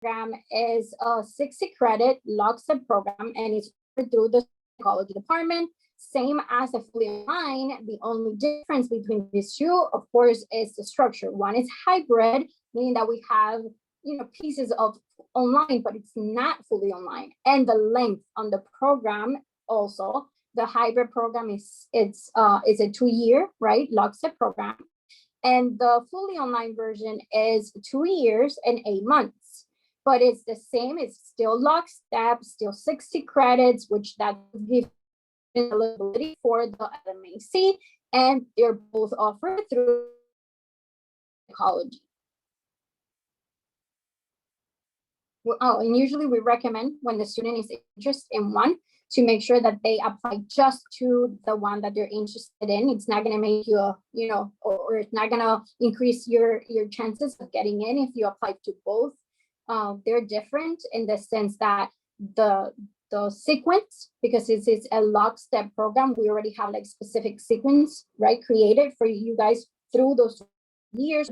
program is a 60 credit lockstep program, and it's through the psychology department, same as a fully online. The only difference between these two, of course, is the structure. One is hybrid, meaning that we have pieces of online, but it's not fully online. And the length on the program also, the hybrid program is a 2-year, right, lockstep program. And the fully online version is 2 years and 8 months. But it's the same, it's still lockstep, still 60 credits, which that gives eligibility for the LMAC, and they're both offered through psychology. Oh, and usually we recommend when the student is interested in one to make sure that they apply just to the one that they're interested in. It's not going to make you or it's not going to increase your chances of getting in if you apply to both. They're different in the sense that the sequence, because it's a lockstep program, we already have like specific sequence, right, created for you guys through those years.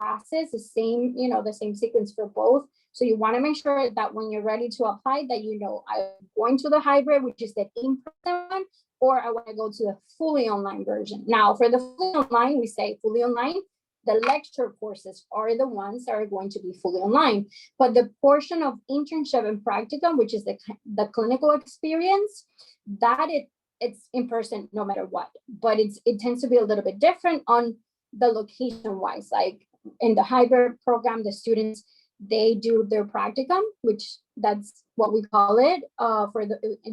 Classes, the same sequence for both. So you want to make sure that when you're ready to apply, that I'm going to the hybrid, which is the in-person one, or I want to go to the fully online version. Now, for the fully online, we say fully online. The lecture courses are the ones that are going to be fully online, but the portion of internship and practicum, which is the clinical experience, that it's in person no matter what. But it tends to be a little bit different on the location wise. Like in the hybrid program, the students, they do their practicum, which that's what we call it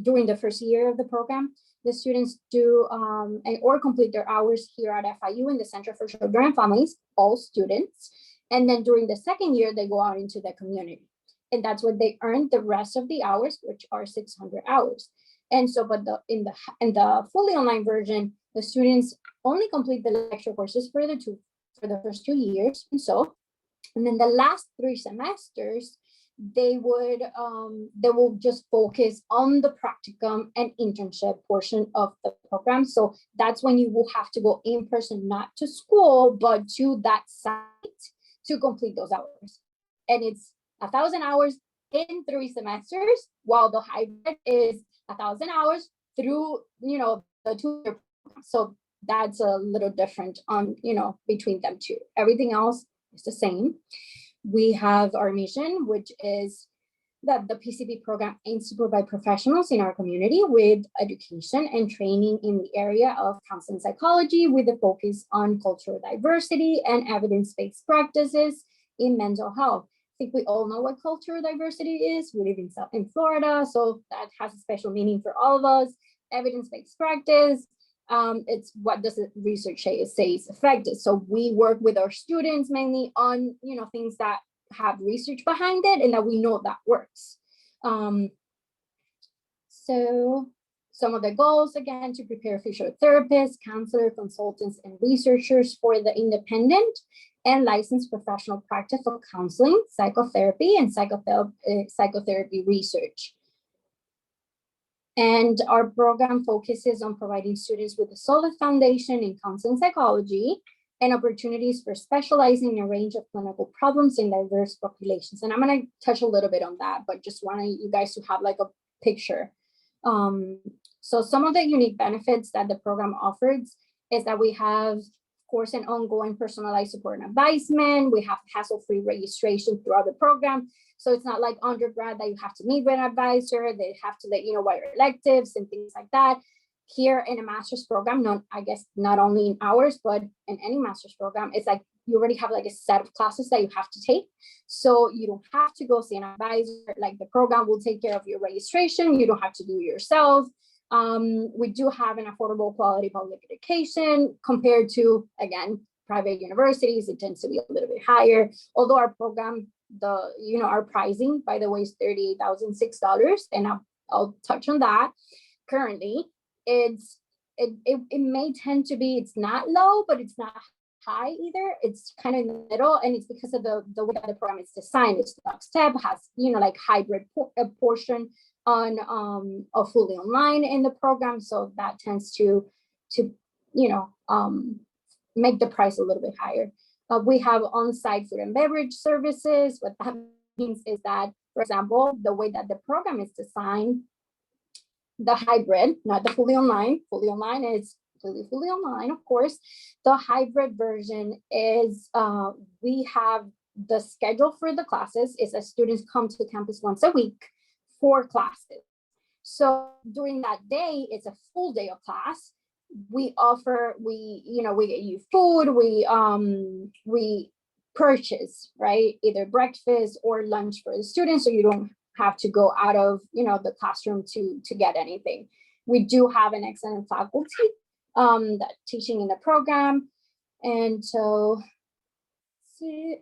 during the first year of the program. The students do or complete their hours here at FIU in the Center for Children and Families, all students. And then during the second year, they go out into the community. And that's what they earn the rest of the hours, which are 600 hours. And so, but in the fully online version, the students only complete the lecture courses for the first 2 years. And then the last 3 semesters, they will just focus on the practicum and internship portion of the program. So that's when you will have to go in person, not to school, but to that site to complete those hours. And it's 1,000 hours in 3 semesters, while the hybrid is 1,000 hours through the 2-year program. So that's a little different on between them two. Everything else is the same. We have our mission, which is that the PCP program aims to provide professionals in our community with education and training in the area of counseling psychology, with a focus on cultural diversity and evidence-based practices in mental health. I think we all know what cultural diversity is. We live in Florida, so that has a special meaning for all of us. Evidence-based practice, it's what does the research say is effective. So we work with our students mainly on things that have research behind it and that we know that works. So some of the goals, again, to prepare future therapists, counselors, consultants, and researchers for the independent and licensed professional practice of counseling, psychotherapy, and psychotherapy research. And our program focuses on providing students with a solid foundation in counseling psychology and opportunities for specializing in a range of clinical problems in diverse populations. And I'm going to touch a little bit on that, but just want you guys to have like a picture. So some of the unique benefits that the program offers is that we have, of course, an ongoing personalized support and advisement. We have hassle-free registration throughout the program. So it's not like undergrad that you have to meet with an advisor. They have to let you know what your electives and things like that. Here in a master's program, not only in ours, but in any master's program, it's like you already have like a set of classes that you have to take. So you don't have to go see an advisor. Like the program will take care of your registration. You don't have to do it yourself. We do have an affordable quality public education compared to, again, private universities. It tends to be a little bit higher, although our program, our pricing, by the way, is $38,006, and I'll touch on that. Currently, it may tend to be, it's not low, but it's not high either. It's kind of in the middle, and it's because of the way that the program is designed. It's lockstep, has like hybrid portion on a fully online in the program, so that tends to make the price a little bit higher. We have on-site food and beverage services. What that means is that, for example, the way that the program is designed, the hybrid, not the fully online is fully online, of course. The hybrid version is we have the schedule for the classes is that students come to campus once a week for classes. So during that day, it's a full day of class. We offer, we get you food, we purchase, right, either breakfast or lunch for the students, so you don't have to go out of the classroom to get anything. We do have an excellent faculty that teaching in the program, and so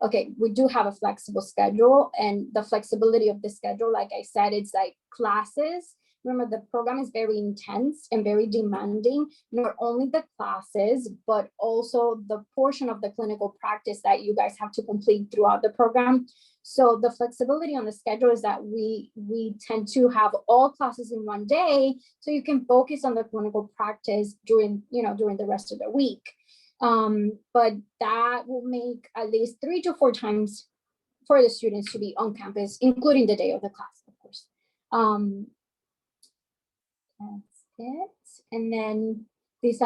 okay, we do have a flexible schedule, and the flexibility of the schedule, like I said, it's like classes. Remember, the program is very intense and very demanding, not only the classes, but also the portion of the clinical practice that you guys have to complete throughout the program. So the flexibility on the schedule is that we tend to have all classes in one day, so you can focus on the clinical practice during the rest of the week. But that will make at least 3 to 4 times for the students to be on campus, including the day of the class, of course. That's it. And then these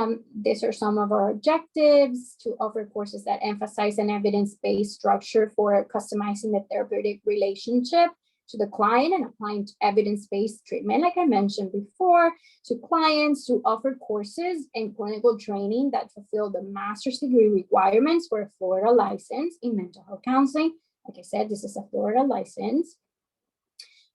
are some of our objectives: to offer courses that emphasize an evidence-based structure for customizing the therapeutic relationship to the client and applying evidence-based treatment, like I mentioned before, to clients, to offer courses and clinical training that fulfill the master's degree requirements for a Florida license in mental health counseling. Like I said, this is a Florida license.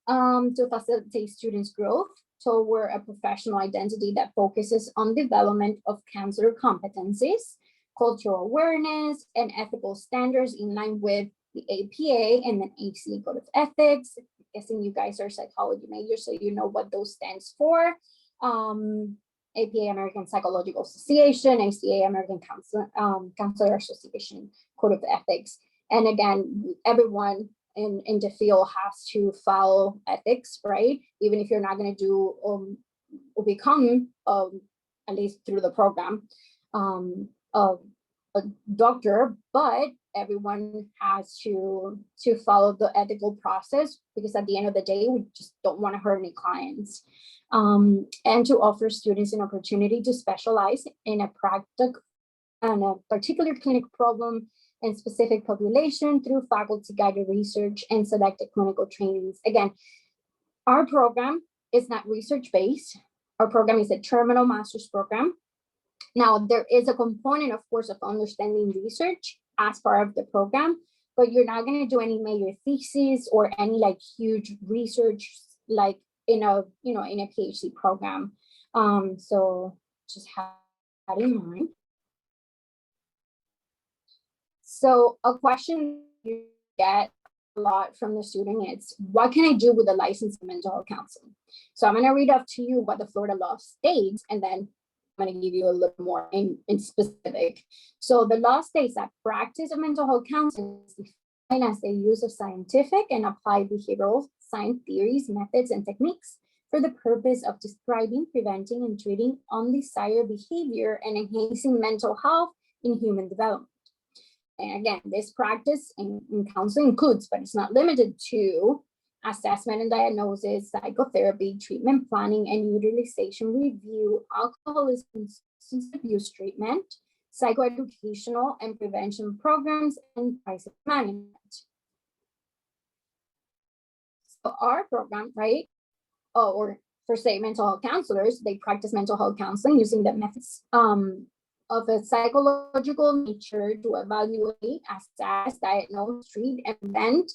To facilitate students' growth toward a professional identity that focuses on development of counselor competencies, cultural awareness, and ethical standards in line with the APA and the ACA Code of Ethics. I'm guessing you guys are psychology majors, so you know what those stands for. APA, American Psychological Association, ACA, American Counselor Association Code of Ethics. And again, everyone in the field has to follow ethics, right? Even if you're not going to do or become, at least through the program, a doctor, but everyone has to follow the ethical process, because at the end of the day, we just don't want to hurt any clients. And to offer students an opportunity to specialize in a particular clinical problem and specific population through faculty-guided research and selected clinical trainings. Again, our program is not research-based. Our program is a terminal master's program. Now, there is a component, of course, of understanding research as part of the program, but you're not going to do any major thesis or any like huge research like in a PhD program. So just have that in mind. So a question you get a lot from the student is, what can I do with a license in mental health counseling? So I'm going to read off to you what the Florida law states, and then I'm going to give you a little more in specific. So the law states that practice of mental health counseling is defined as the use of scientific and applied behavioral science theories, methods, and techniques for the purpose of describing, preventing, and treating undesired behavior and enhancing mental health in human development. And again, this practice in counseling includes, but it's not limited to, assessment and diagnosis, psychotherapy, treatment planning and utilization review, alcoholism and substance abuse treatment, psychoeducational and prevention programs, and crisis management. So our program, right, or for say mental health counselors, they practice mental health counseling using the methods of a psychological nature to evaluate, assess, diagnose, treat, and prevent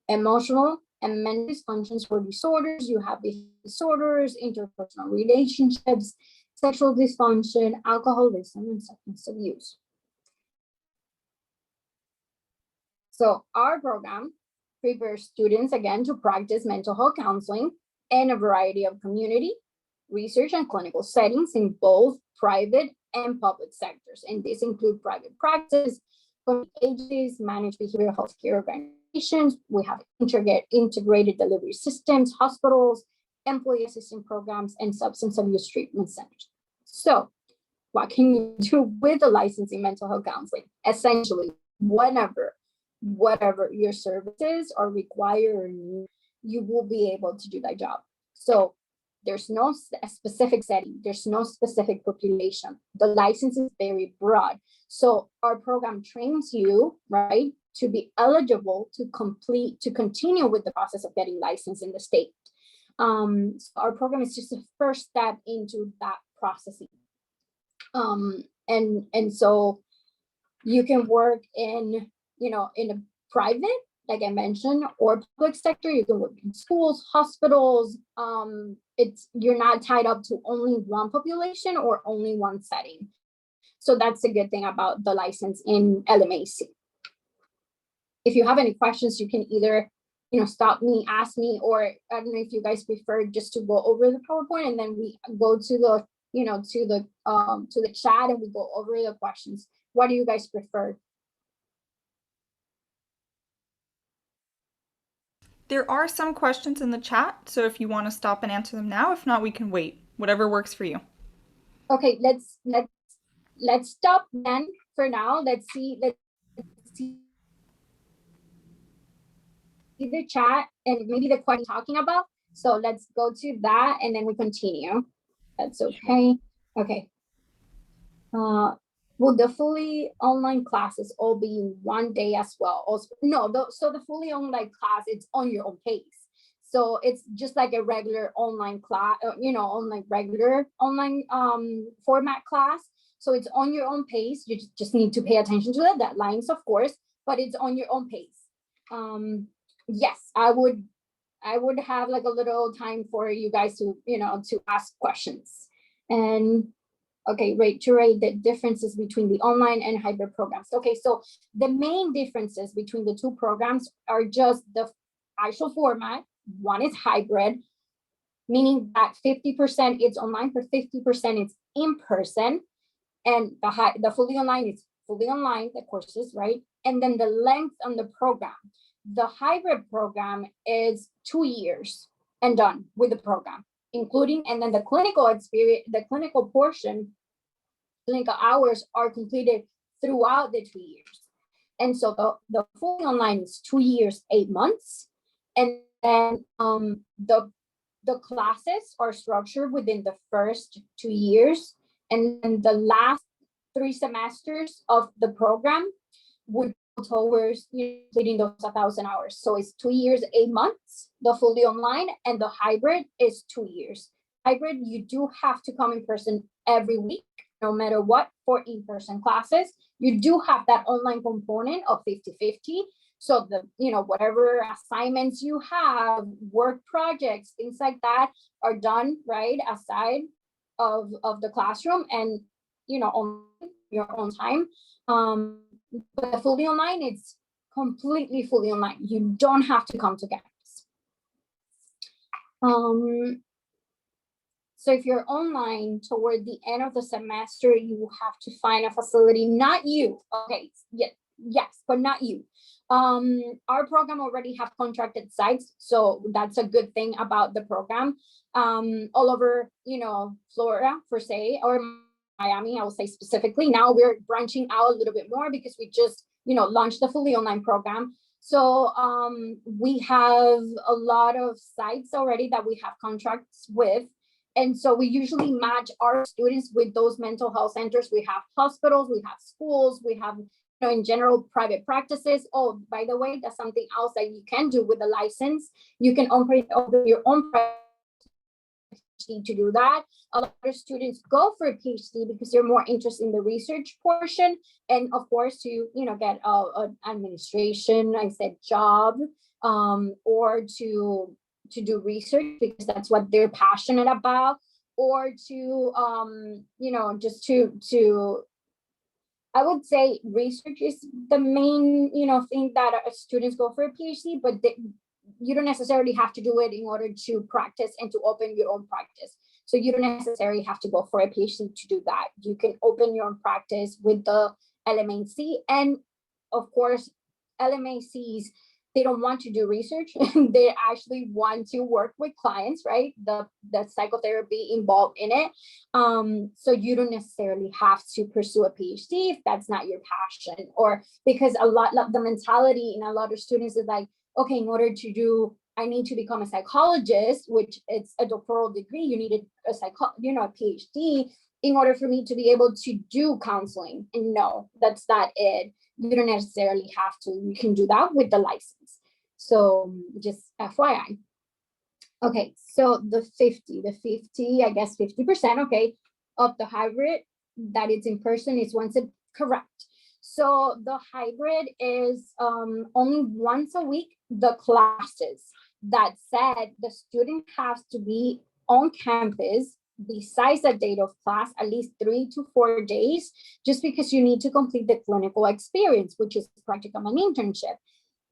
emotional and mental dysfunctions for disorders. You have disorders, interpersonal relationships, sexual dysfunction, alcoholism, and substance abuse. So our program prepares students again to practice mental health counseling in a variety of community, research, and clinical settings in both private and public sectors. And this includes private practice, agencies, managed behavioral health care organizations. We have integrated delivery systems, hospitals, employee assistance programs, and substance abuse treatment centers. So what can you do with a license in mental health counseling? Essentially, whatever your services are required, you will be able to do that job. So there's no specific setting, there's no specific population. The license is very broad. So our program trains you, right, to be eligible to continue with the process of getting licensed in the state. So our program is just the first step into that processing. And so you can work in, in a private, like I mentioned, or public sector. You can work in schools, hospitals. You're not tied up to only one population or only one setting. So that's a good thing about the license in LMAC. If you have any questions, you can either, stop me, ask me, or I don't know if you guys prefer just to go over the PowerPoint and then we go to the, to the chat and we go over the questions. What do you guys prefer? There are some questions in the chat, so if you want to stop and answer them now, if not, we can wait. Whatever works for you. Okay, let's stop then for now. Let's see the chat and maybe the question talking about. So let's go to that and then we continue. That's okay. Okay. Will the fully online classes all be in one day as well? Also, no, so the fully online class, it's on your own pace. So it's just like a regular online class, regular online format class. So it's on your own pace. You just need to pay attention to the deadlines, of course, but it's on your own pace. Yes, I would have like a little time for you guys to, to ask questions. And okay, to rate the differences between the online and hybrid programs. Okay, so the main differences between the two programs are just the actual format. One is hybrid, meaning that 50% is online, for 50% it's in person, and the fully online is fully online, the courses, right? And then the length on the program. The hybrid program is 2 years and done with the program, including, and then the clinical experience, the clinical portion, clinical hours are completed throughout the 2 years. And so the fully online is 2 years, 8 months. And then the classes are structured within the first 2 years. And then the last 3 semesters of the program would go towards completing those 1,000 hours. So it's 2 years, 8 months, the fully online, and the hybrid is 2 years. Hybrid, you do have to come in person every week, no matter what, for in-person classes. You do have that online component of 50-50. So the, whatever assignments you have, work projects, things like that are done, right, aside of the classroom and, on your own time. But the fully online, it's completely fully online. You don't have to come to campus. So if you're online toward the end of the semester, you have to find a facility, not you. Okay, yes, but not you. Our program already have contracted sites, so that's a good thing about the program. All over, Florida, per se, or Miami, I will say specifically. Now we're branching out a little bit more because we just, launched the fully online program. So we have a lot of sites already that we have contracts with. And so we usually match our students with those mental health centers. We have hospitals, we have schools, we have, in general, private practices. Oh, by the way, that's something else that you can do with the license. You can open your own PhD to do that. A lot of students go for a PhD because they're more interested in the research portion, and of course to get an administration, I said, job, or to do research because that's what they're passionate about, or to just to I would say research is the main thing that students go for a PhD, but you don't necessarily have to do it in order to practice and to open your own practice. So you don't necessarily have to go for a PhD to do that. You can open your own practice with the LMAC, and of course LMACs they don't want to do research. They actually want to work with clients, right? The psychotherapy involved in it. So you don't necessarily have to pursue a PhD if that's not your passion, or because the mentality in a lot of students is like, okay, in order to do, I need to become a psychologist, which it's a doctoral degree. You needed a PhD in order for me to be able to do counseling. And no, that's not it. You don't necessarily have to. You can do that with the license. So just FYI. Okay, so the 50, I guess 50%, okay, of the hybrid that it's in person is once it's correct. So the hybrid is only once a week, the classes. That said, the student has to be on campus besides the date of class at least 3 to 4 days, just because you need to complete the clinical experience, which is practicum and internship.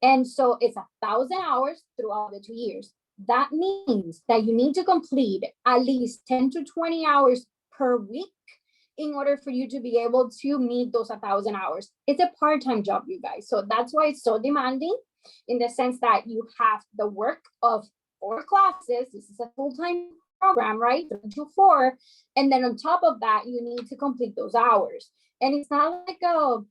And so it's 1,000 hours throughout the 2 years. That means that you need to complete at least 10 to 20 hours per week in order for you to be able to meet those 1,000 hours. It's a part-time job, you guys. So that's why it's so demanding, in the sense that you have the work of 4 classes. This is a full-time program, right? 3 to 4. And then on top of that, you need to complete those hours. And it's not like I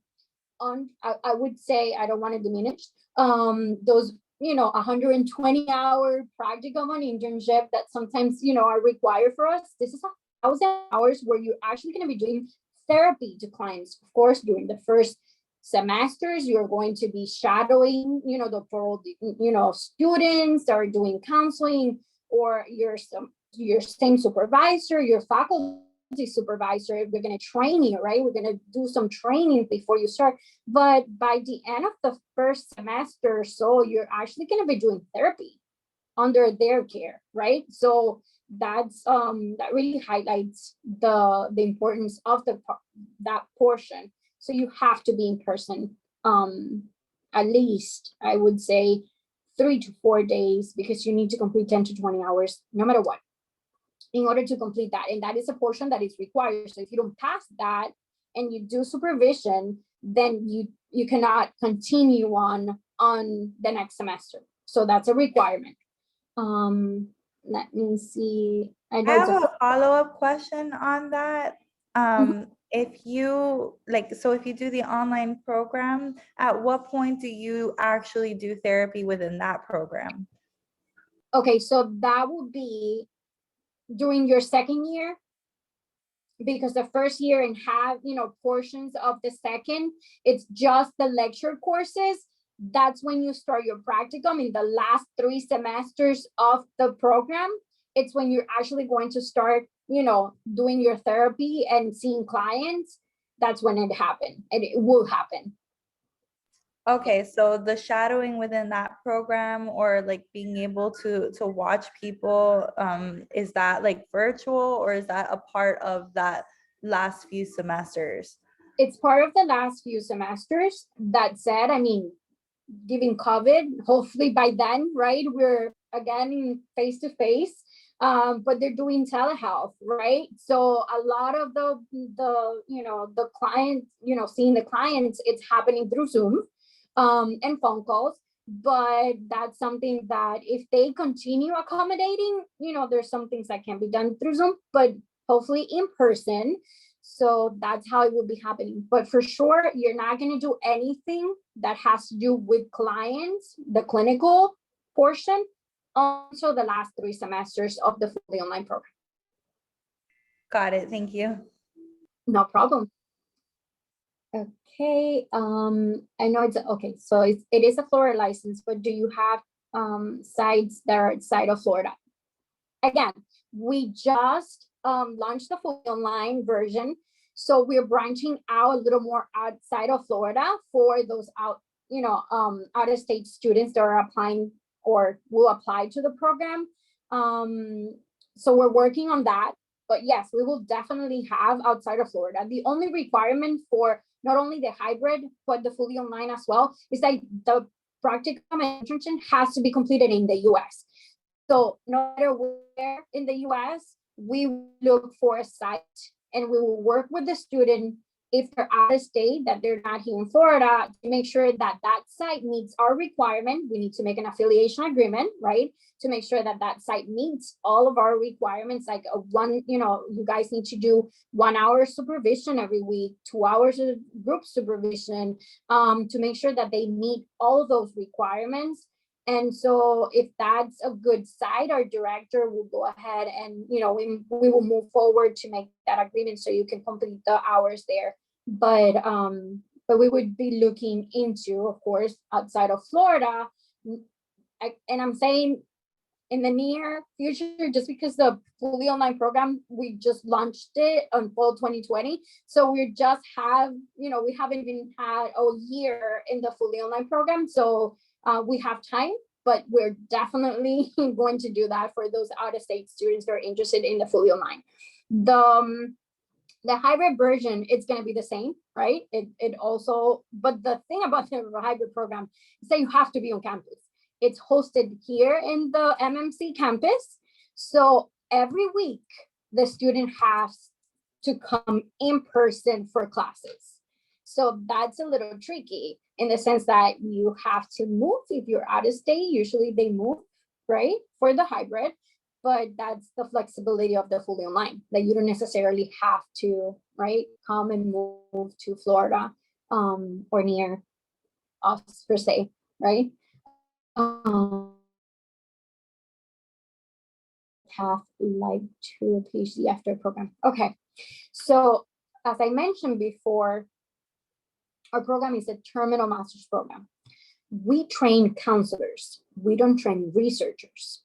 would say, I don't want to diminish those 120-hour practicum and internship that sometimes are required for us. This is 1,000 hours where you're actually going to be doing therapy to clients. Of course, during the first semesters, you're going to be shadowing doctoral students that are doing counseling, or your same supervisor, your faculty supervisor. We're going to train you, right? We're going to do some training before you start. But by the end of the first semester or so, you're actually going to be doing therapy under their care, right? So that's that really highlights the importance of that portion. So you have to be in person at least, I would say, 3 to 4 days, because you need to complete 10 to 20 hours no matter what, in order to complete that. And that is a portion that is required. So if you don't pass that and you do supervision, then you cannot continue on the next semester. So that's a requirement. Let me see. I have a follow-up question on that. If you if you do the online program, at what point do you actually do therapy within that program? Okay, so that would be during your second year, because the first year and half, portions of the second, it's just the lecture courses. That's when you start your practicum. In the last 3 semesters of the program, it's when you're actually going to start, doing your therapy and seeing clients. That's when it happened, and it will happen. Okay, so the shadowing within that program, or being able to watch people, is that virtual, or is that a part of that last few semesters? It's part of the last few semesters. That said, given COVID, hopefully by then, right, we're again in face-to-face, but they're doing telehealth, right? So a lot of the clients, seeing the clients, it's happening through Zoom and phone calls. But that's something that if they continue accommodating, there's some things that can be done through Zoom, but hopefully in person. So that's how it will be happening. But for sure, you're not going to do anything that has to do with clients, the clinical portion, until the last 3 semesters of the fully online program. Got it. Thank you. No problem. Okay. I know it's okay. So it is a Florida license, but do you have sites that are outside of Florida? Again, we just launched the fully online version, so we're branching out a little more outside of Florida for those out of state students that are applying or will apply to the program. So we're working on that, but yes, we will definitely have outside of Florida. The only requirement for not only the hybrid but the fully online as well is that the practicum and internship has to be completed in the US. So no matter where in the US, we look for a site and we will work with the student if they're out of state, that they're not here in Florida, to make sure that that site meets our requirement. We need to make an affiliation agreement, right? To make sure that that site meets all of our requirements, like you guys need to do 1 hour supervision every week, 2 hours of group supervision, to make sure that they meet all those requirements. And so if that's a good site, our director will go ahead and, we will move forward to make that agreement so you can complete the hours there. But we would be looking into, of course, outside of Florida. And I'm saying in the near future, just because the fully online program, we just launched it on fall 2020. So we just have, we haven't even had a year in the fully online program. So we have time, but we're definitely going to do that for those out-of-state students that are interested in the fully online. The hybrid version, it's going to be the same, right? It also, but the thing about the hybrid program is that you have to be on campus. It's hosted here in the MMC campus. So every week, the student has to come in person for classes. So that's a little tricky in the sense that you have to move if you're out of state. Usually they move, right, for the hybrid, but that's the flexibility of the fully online, that you don't necessarily have to, right, come and move to Florida or near us per se, right? Path like to a PhD after program. Okay, so as I mentioned before, our program is a terminal master's program. We train counselors. We don't train researchers.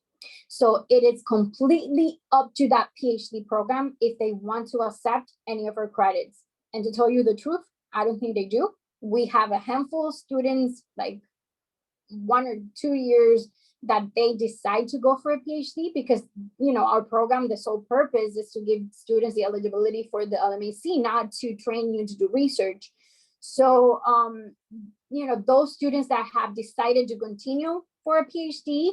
So it is completely up to that PhD program if they want to accept any of our credits. And to tell you the truth, I don't think they do. We have a handful of students, like 1 or 2 years, that they decide to go for a PhD because, our program, the sole purpose is to give students the eligibility for the LMAC, not to train you to do research. So, those students that have decided to continue for a PhD,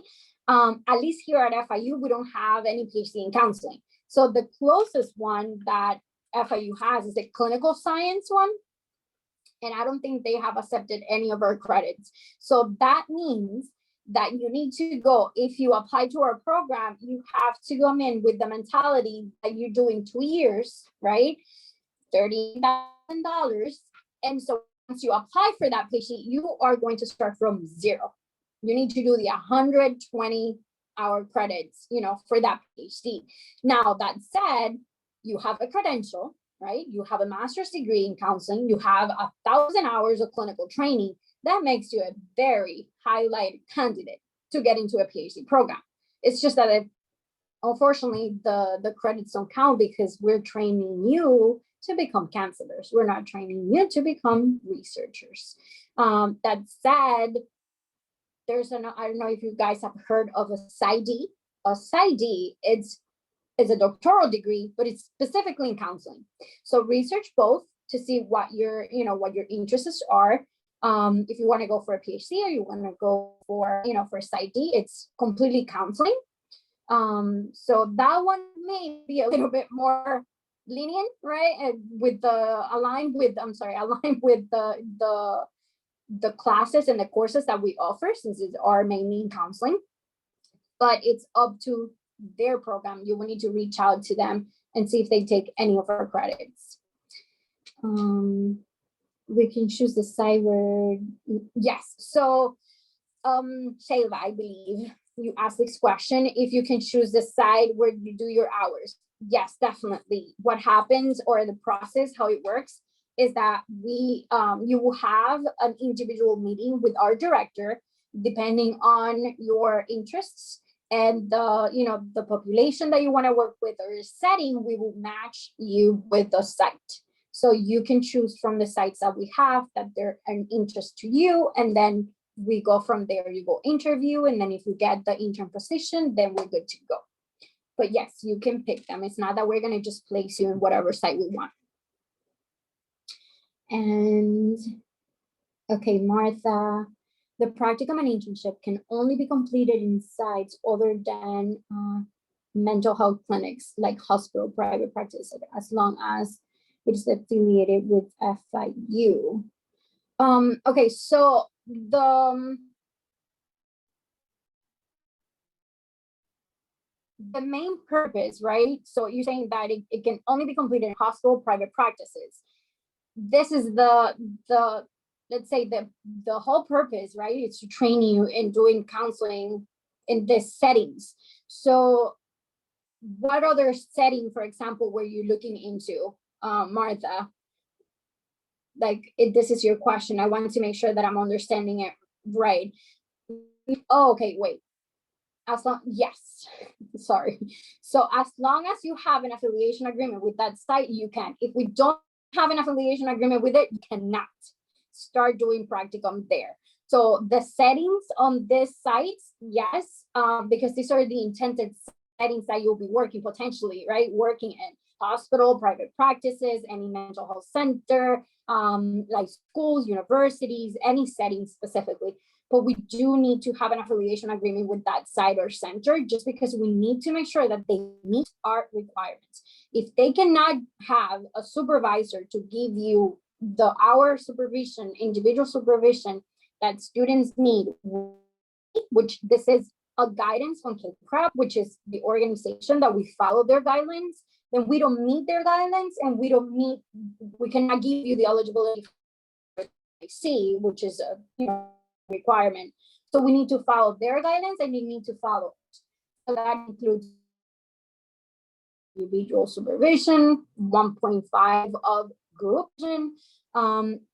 at least here at FIU, we don't have any PhD in counseling. So the closest one that FIU has is a clinical science one. And I don't think they have accepted any of our credits. So that means that you need to go, if you apply to our program, you have to come in with the mentality that you're doing 2 years, right? $30,000. And so once you apply for that PhD, you are going to start from zero. You need to do the 120 hour credits, for that PhD. Now, that said, you have a credential, right? You have a master's degree in counseling. You have 1,000 hours of clinical training. That makes you a very highlighted candidate to get into a PhD program. It's just that unfortunately, the credits don't count because we're training you to become counselors. We're not training you to become researchers. That said, I don't know if you guys have heard of a PsyD. A PsyD, it's a doctoral degree, but it's specifically in counseling. So research both to see what your interests are. If you want to go for a PhD or you want to go for, for PsyD, it's completely counseling. So that one may be a little bit more lenient, right? Aligned with the classes and the courses that we offer, since it's our mainly in counseling. But it's up to their program. You will need to reach out to them and see if they take any of our credits. We can choose the site where, yes. So Shayla, I believe you asked this question, if you can choose the site where you do your hours. Yes, definitely. What happens, or the process, how it works, is that you will have an individual meeting with our director, depending on your interests and the population that you want to work with or setting. We will match you with the site. So you can choose from the sites that we have that they're an interest to you, and then we go from there. You go interview, and then if you get the intern position, then we're good to go. But yes, you can pick them. It's not that we're going to just place you in whatever site we want. And okay, Martha, the practicum and internship can only be completed in sites other than mental health clinics, like hospital, private practice, as long as which is affiliated with FIU. Okay, so the main purpose, right? So you're saying that it can only be completed in hospital private practices. This is the let's say the whole purpose, right? It's to train you in doing counseling in this settings. So what other setting, for example, were you looking into, Martha? Like, if this is your question, I want to make sure that I'm understanding it right. Oh, okay, wait. Yes, sorry. So as long as you have an affiliation agreement with that site, you can. If we don't have an affiliation agreement with it, you cannot start doing practicum there. So the settings on this site, yes, because these are the intended settings that you'll be working potentially, right? Working in hospital, private practices, any mental health center, like schools, universities, any setting specifically. But we do need to have an affiliation agreement with that site or center, just because we need to make sure that they meet our requirements. If they cannot have a supervisor to give you the hour supervision, individual supervision that students need, which this is a guidance from KCRAP, which is the organization that we follow their guidelines, then we don't meet their guidelines, and we cannot give you the eligibility for C, which is a requirement. So we need to follow their guidelines, and you need to follow. So that includes individual supervision, 1.5 of group, and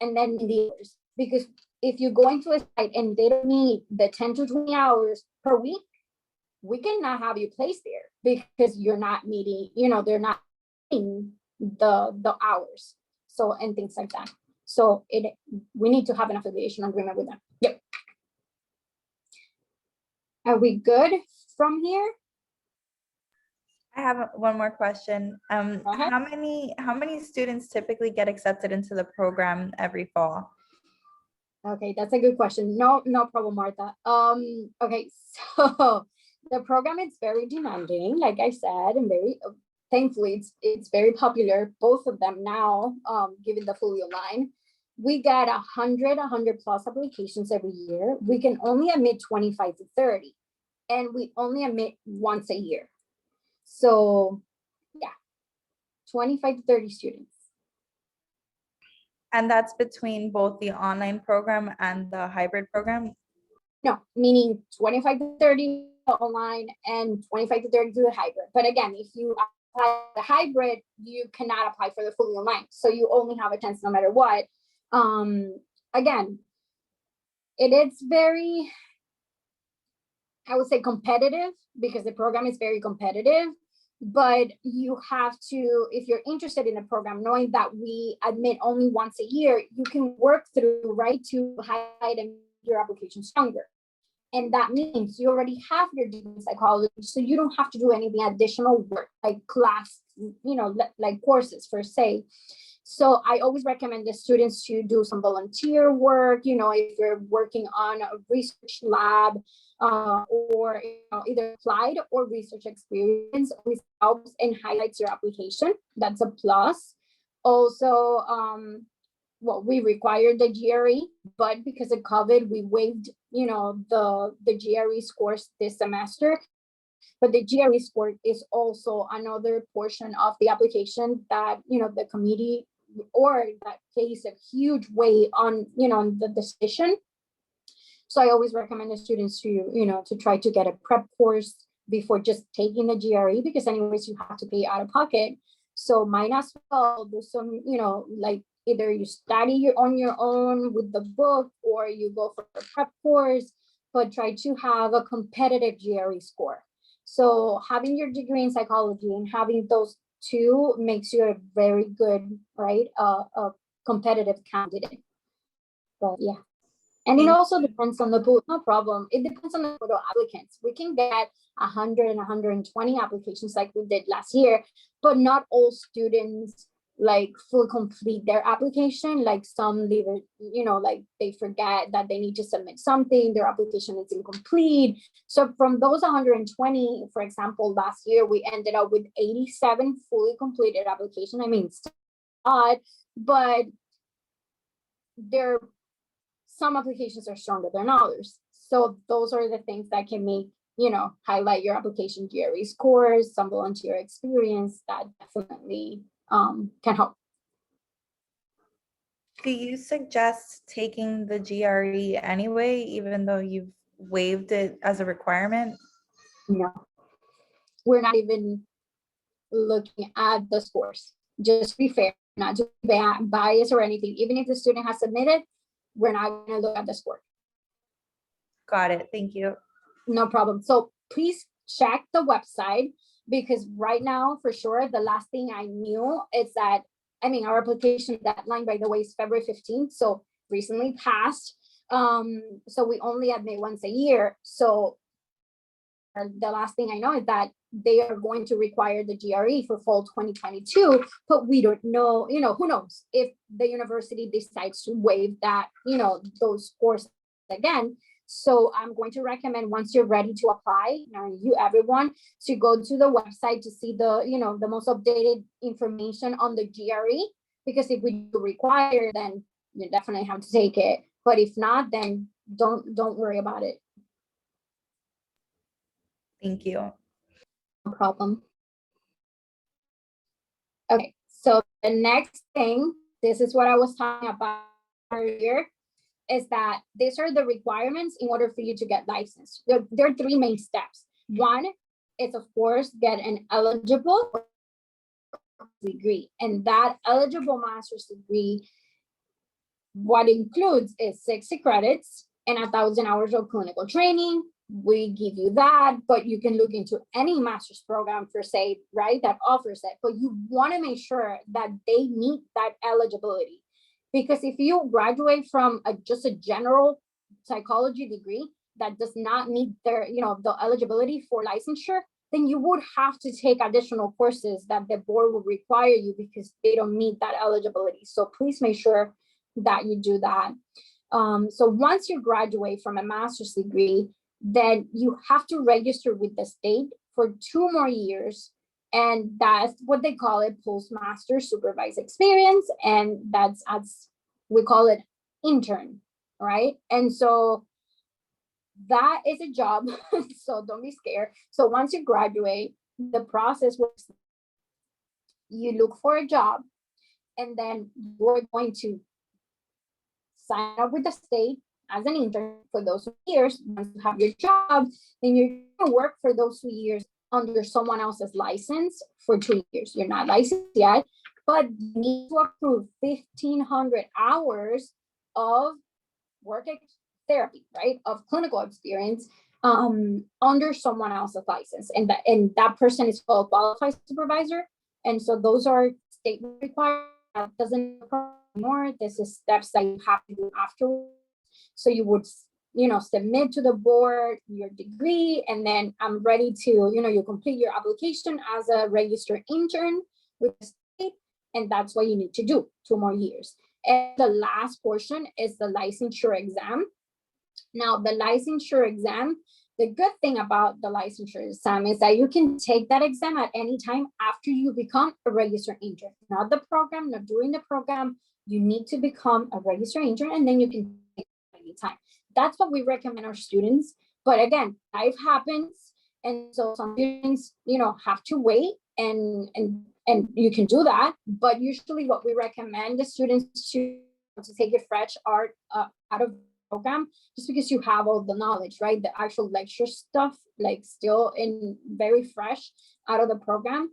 then the others. Because if you go into a site and they don't meet the 10 to 20 hours per week, we cannot have you placed there, because you're not meeting, they're not meeting the hours. So, and things like that. So we need to have an affiliation agreement with them. Yep. Are we good from here? I have one more question. ahead. How many students typically get accepted into the program every fall? Okay, that's a good question. No problem, Martha. Okay, so the program is very demanding, like I said, and very thankfully it's very popular, both of them now, given the fully online. We get 100 plus applications every year. We can only admit 25 to 30, and we only admit once a year. So yeah, 25 to 30 students. And that's between both the online program and the hybrid program? No, meaning 25 to 30 online and 25 to 30 to the hybrid. But again, if you apply the hybrid, you cannot apply for the fully online. So you only have a chance no matter what. Again, it is very, I would say, competitive, because the program is very competitive. But you have to, if you're interested in a program, knowing that we admit only once a year, you can work through, right, to highlight and make your application stronger. And that means you already have your degree in psychology, so you don't have to do anything additional work, like class, like courses per se. So I always recommend the students to do some volunteer work, if you're working on a research lab, or either applied or research experience, always helps and highlights your application. That's a plus. Also, well, we required the GRE, but because of COVID, we waived, the GRE scores this semester. But the GRE score is also another portion of the application that, the committee or that plays a huge weight on, the decision. So I always recommend the students to, to try to get a prep course before just taking the GRE, because anyways, you have to pay out of pocket. So might as well do some, like either you study on your own with the book, or you go for a prep course, but try to have a competitive GRE score. So having your degree in psychology and having those two makes you a very good, right, a competitive candidate. But yeah. And it also depends on the pool, no problem. It depends on the pool of applicants. We can get 100 and 120 applications like we did last year, but not all students like fully complete their application. Like some leave it, like they forget that they need to submit something, their application is incomplete. So from those 120, for example, last year, we ended up with 87 fully completed application. I mean, odd, but some applications are stronger than others. So those are the things that can make, highlight your application GRE scores, some volunteer experience that definitely can help. Do you suggest taking the GRE anyway, even though you've waived it as a requirement? No, we're not even looking at the scores. Just to be fair, not to be biased or anything. Even if the student has submitted, we're not going to look at the score. Got it. Thank you. No problem. So please check the website, because right now, for sure, the last thing I knew is that, our application deadline, by the way, is February 15th. So recently passed. So we only admit once a year. So the last thing I know is that they are going to require the GRE for fall 2022, but we don't know, who knows if the university decides to waive that, those courses again. So I'm going to recommend, once you're ready to apply, everyone, to go to the website to see the, the most updated information on the GRE, because if we do require, then you definitely have to take it. But if not, then don't worry about it. Thank you. No problem. Okay, so the next thing, this is what I was talking about earlier, is that these are the requirements in order for you to get licensed. There are three main steps. One is, of course, get an eligible degree, and that eligible master's degree, what includes is 60 credits and 1,000 hours of clinical training. We give you that, but you can look into any master's program per se, right, that offers it. But you want to make sure that they meet that eligibility, because if you graduate from just a general psychology degree that does not meet their, the eligibility for licensure, then you would have to take additional courses that the board will require you, because they don't meet that eligibility. So please make sure that you do that. So once you graduate from a master's degree, then you have to register with the state for 2 more years. And that's what they call it, postmaster supervised experience. And that's, as we call it, intern, right? And so that is a job. So don't be scared. So once you graduate, the process works. You look for a job, and then you're going to sign up with the state as an intern for those 2 years. Once you have your job, then you're going to work for those 2 years under someone else's license for 2 years. You're not licensed yet, but you need to approve 1,500 hours of work therapy, right, of clinical experience under someone else's license, and that person is called qualified supervisor. And so those are state required. That doesn't anymore. This is steps that you have to do afterwards. So you would, submit to the board your degree, and then I'm ready to, you complete your application as a registered intern with the state, and that's what you need to do, 2 more years. And the last portion is the licensure exam. Now, the licensure exam, the good thing about the licensure exam is that you can take that exam at any time after you become a registered intern. Not the program, not during the program. You need to become a registered intern, and then you can take it at any time. That's what we recommend our students. But again, life happens. And so some students, have to wait, and you can do that. But usually what we recommend the students to take it fresh out of program, just because you have all the knowledge, right? The actual lecture stuff, like still in very fresh out of the program.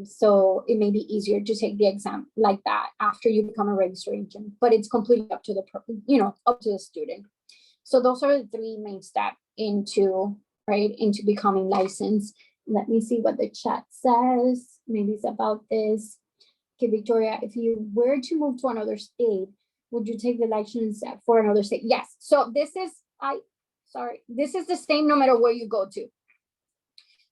So it may be easier to take the exam like that after you become a registered intern, but it's completely up to up to the student. So those are the 3 main steps into becoming licensed. Let me see what the chat says. Maybe it's about this. Okay, Victoria, if you were to move to another state, would you take the license for another state? Yes. So this is the same no matter where you go to.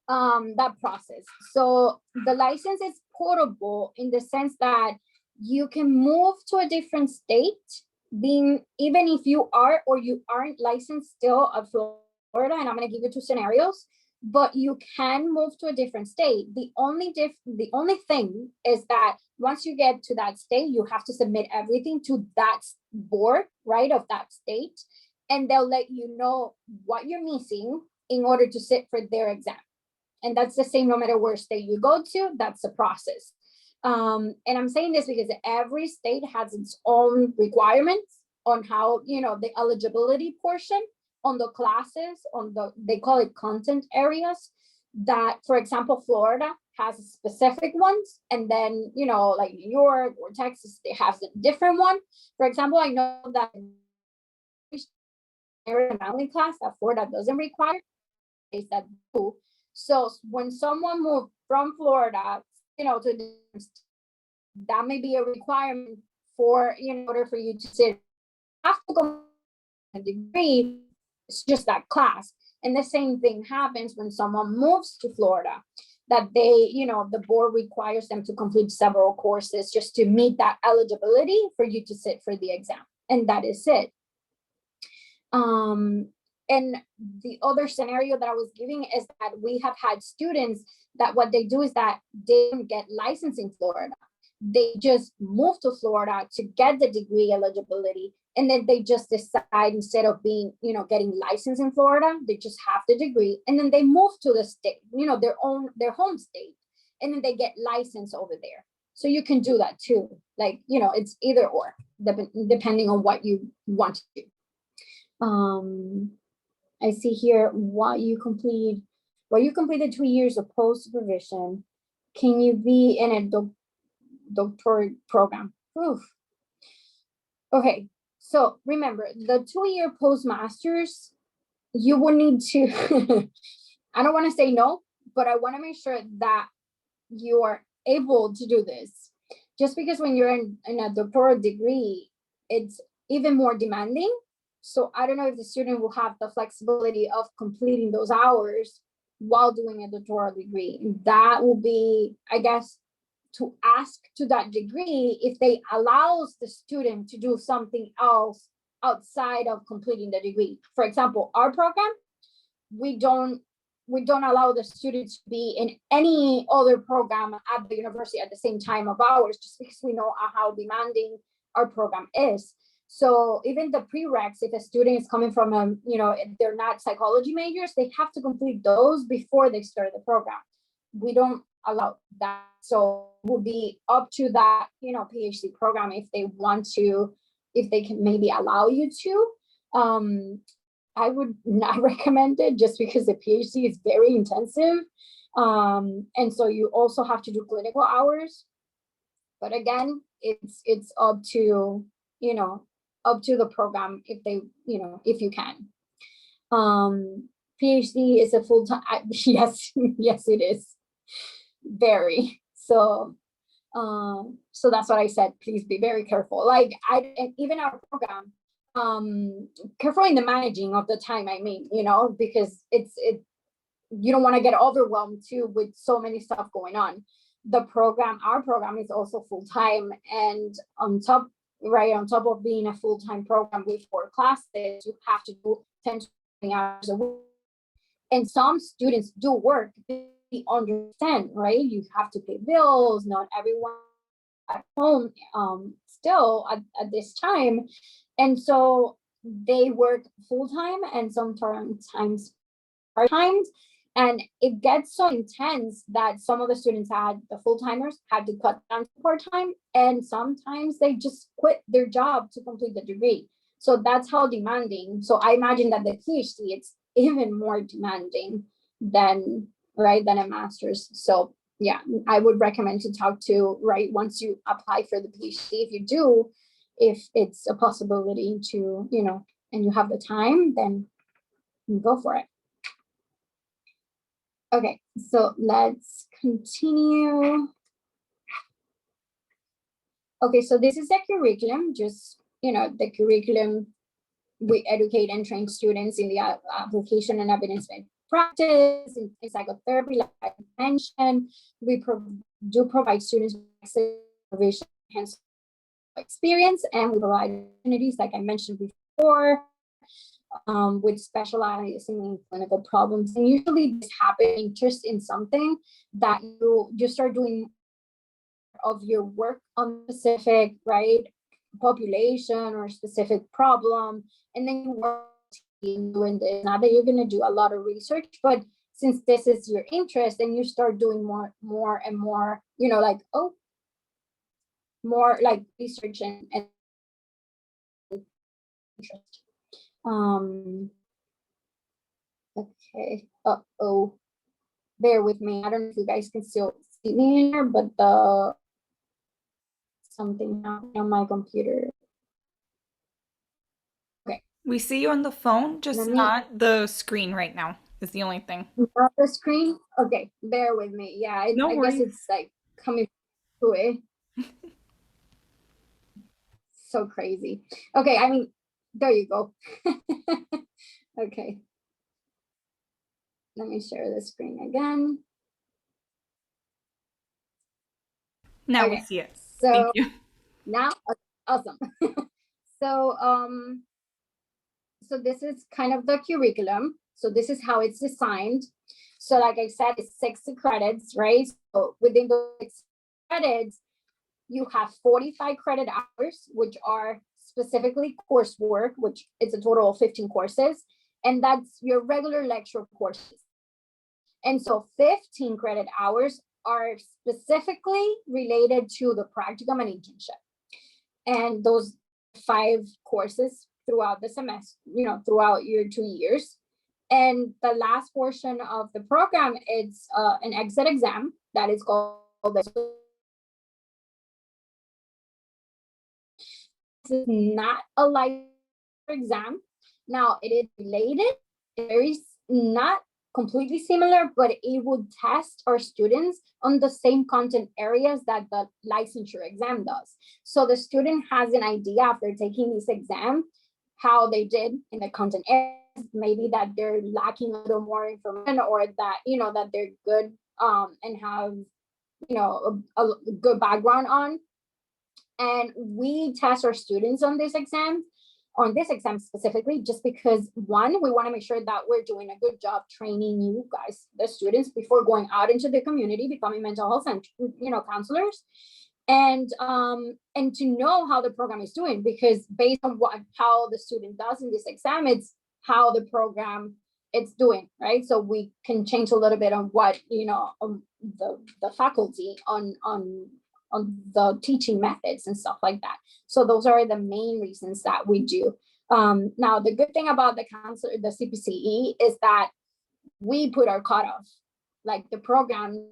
That process. So the license is portable in the sense that you can move to a different state, even if you are or you aren't licensed still of Florida. And I'm going to give you 2 scenarios. but you can move to a different state. The only thing is that once you get to that state, you have to submit everything to that board, right, of that state, and they'll let you know what you're missing in order to sit for their exam. And that's the same no matter where state you go to. That's the process. And I'm saying this because every state has its own requirements on how, the eligibility portion on the classes, they call it content areas, that, for example, Florida has specific ones, and then, like New York or Texas, they have a different one. For example, I know that family class that Florida doesn't require, is that do. So when someone moved from Florida, to that may be a requirement for, in order for you to sit, have to go a degree. It's just that class. And the same thing happens when someone moves to Florida, that they, the board requires them to complete several courses just to meet that eligibility for you to sit for the exam. And that is it. And the other scenario that I was giving is that we have had students that what they do is that they don't get licensed in Florida. They just move to Florida to get the degree eligibility. And then they just decide, instead of being, getting licensed in Florida, they just have the degree. And then they move to the state, their home state. And then they get licensed over there. So you can do that too. Like, it's either or, depending on what you want to do. I see here what you completed 2 years of post supervision. Can you be in a doctorate program? Oof. Okay, so remember, the 2-year postmasters, you will need to, I don't want to say no, but I want to make sure that you are able to do this. Just because when you're in a doctoral degree, it's even more demanding. So I don't know if the student will have the flexibility of completing those hours while doing a doctoral degree. That will be, I guess, to ask to that degree if they allows the student to do something else outside of completing the degree. For example, our program, we don't allow the students to be in any other program at the university at the same time of ours, just because we know how demanding our program is. So even the prereqs, if a student is coming from they're not psychology majors, they have to complete those before they start the program. We don't allow that. So it will be up to that, PhD program if they want to, if they can maybe allow you to. I would not recommend it, just because the PhD is very intensive. And so you also have to do clinical hours. But again, it's up to, the program if they, if you can. PhD is a full-time, yes, yes, it is. Very. So that's what I said. Please be very careful. And even our program, careful in the managing of the time, I mean, because you don't want to get overwhelmed too with so many stuff going on. Our program is also full-time, and on top of being a full-time program with 4 classes, you have to do 10 to 20 hours a week. And some students do work. They understand, right? You have to pay bills. Not everyone at home still at this time. And so they work full-time and sometimes part-time. And it gets so intense that some of the students the full-timers had to cut down to part-time, and sometimes they just quit their job to complete the degree. So that's how demanding. So I imagine that the PhD, it's even more demanding than a master's. So yeah, I would recommend to talk to, once you apply for the PhD, if it's a possibility to, and you have the time, then go for it. Okay, so let's continue. Okay, so this is the curriculum, just, the curriculum. We educate and train students in the application and evidence-based practice, in psychotherapy, like I mentioned. We do provide students with hands-on experience, and we provide opportunities, like I mentioned before. with specializing in clinical problems. And usually this happens interest in something that you start doing of your work on specific, right, population or specific problem, and then you work doing this. Not that you're going to do a lot of research, but since this is your interest, and you start doing more and more, like, more like research and interest. Okay. Bear with me. I don't know if you guys can still see me in here, but something happened on my computer. Okay. We see you on the phone, just not the screen right now is the only thing. Not the screen? Okay, bear with me. Yeah, I guess it's like coming to it. So crazy. Okay, I mean, there you go. Okay. Let me share the screen again. Now we see it. So thank you. Now, awesome. So, so this is kind of the curriculum. So this is how it's designed. So like I said, it's 60 credits, right? So within those 6 credits, you have 45 credit hours, which are specifically coursework, which is a total of 15 courses. And that's your regular lecture courses. And so 15 credit hours are specifically related to the practicum and internship. And those 5 courses throughout the semester, throughout your 2 years. And the last portion of the program, it's an exit exam that is called the. This is not a life exam. Now it is related. There is not completely similar, but it would test our students on the same content areas that the licensure exam does. So the student has an idea after taking this exam, how they did in the content areas, maybe that they're lacking a little more information, or that, that they're good and have, a good background on. And we test our students on this exam specifically, just because, one, we want to make sure that we're doing a good job training you guys, the students, before going out into the community, becoming mental health and counselors, and to know how the program is doing, because based on how the student does in this exam, it's how the program it's doing, right? So we can change a little bit on what the faculty on the teaching methods and stuff like that. So those are the main reasons that we do. Now, the good thing about the CPCE is that we put our cutoff. Like the program,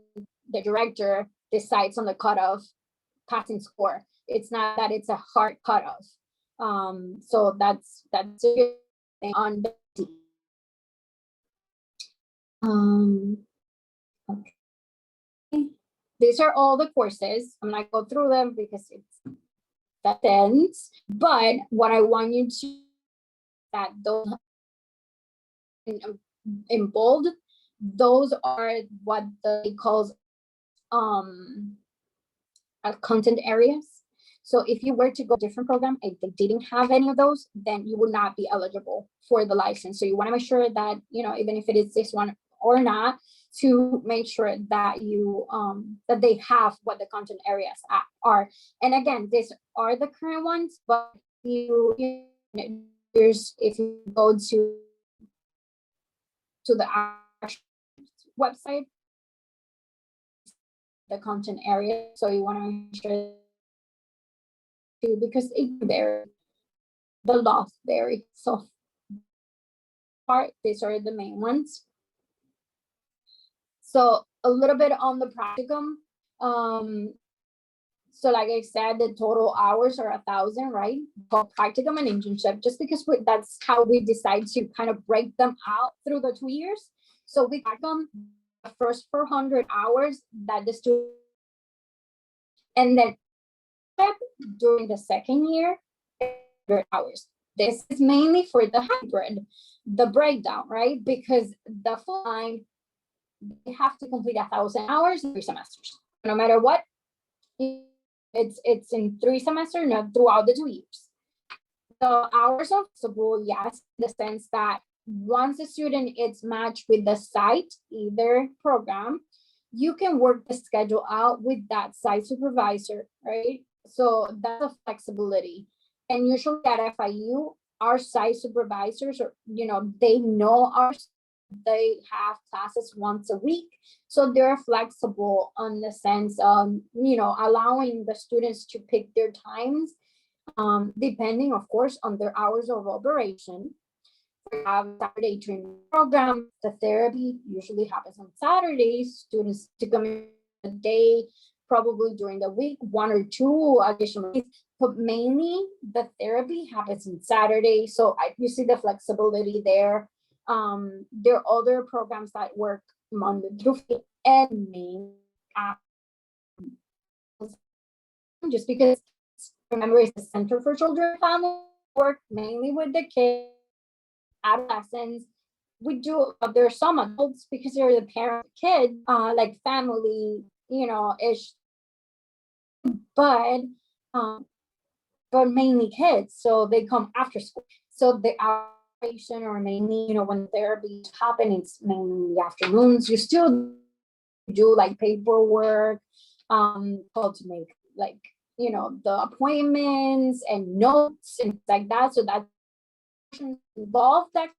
the director decides on the cutoff passing score. It's not that it's a hard cutoff. So that's a good thing on the okay. These are all the courses. I'm not going to go through them because it's that ends. But what I want you to that those in bold, those are what they calls content areas. So if you were to go to a different program and they didn't have any of those, then you would not be eligible for the license. So you want to make sure that, even if it is this one or not, to make sure that you that they have what the content areas are. And again, these are the current ones, but if you go to the actual website, the content area, so you want to make sure too, because it varies, the laws vary. So these are the main ones. So a little bit on the practicum. So like I said, the total hours are 1,000, right? For practicum and internship, just because that's how we decide to kind of break them out through the 2 years. So we practicum the first 400 hours that the student, and then during the second year, 100 hours. This is mainly for the hybrid, the breakdown, right? Because the full time, they have to complete 1,000 hours in 3 semesters. No matter what, it's in 3 semesters, not throughout the 2 years. The hours are flexible, yes, in the sense that once a student is matched with the site, either program, you can work the schedule out with that site supervisor, right? So that's a flexibility. And usually at FIU, our site supervisors, or they know they have classes once a week, so they're flexible on the sense of allowing the students to pick their times, depending, of course, on their hours of operation. We have Saturday training program. The therapy usually happens on Saturdays. Students to come in a day, probably during the week, 1 or 2 additional days, but mainly the therapy happens on Saturday. So you see the flexibility there. There are other programs that work Monday through Friday and mainly just because, remember, it's the Center for Children and Family, work mainly with the kids, adolescents. We do, there's some adults because they're the parent kids, like family, ish, but mainly kids. So they come after school. So the operation, or mainly, when therapy happens, it's mainly in the afternoons. You still do like paperwork, called to make like, the appointments and notes and like that. So that involved that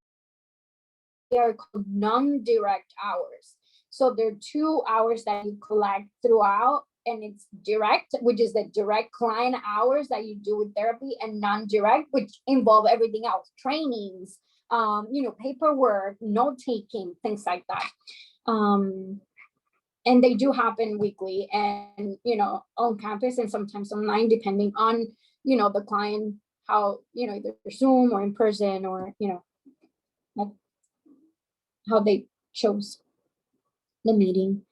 they are called non-direct hours. So there are 2 hours that you collect throughout, and it's direct, which is the direct client hours that you do with therapy, and non-direct, which involve everything else, trainings, paperwork, note-taking, things like that. And they do happen weekly and, on campus and sometimes online, depending on, the client, how, either Zoom or in person, or, like how they chose the meeting.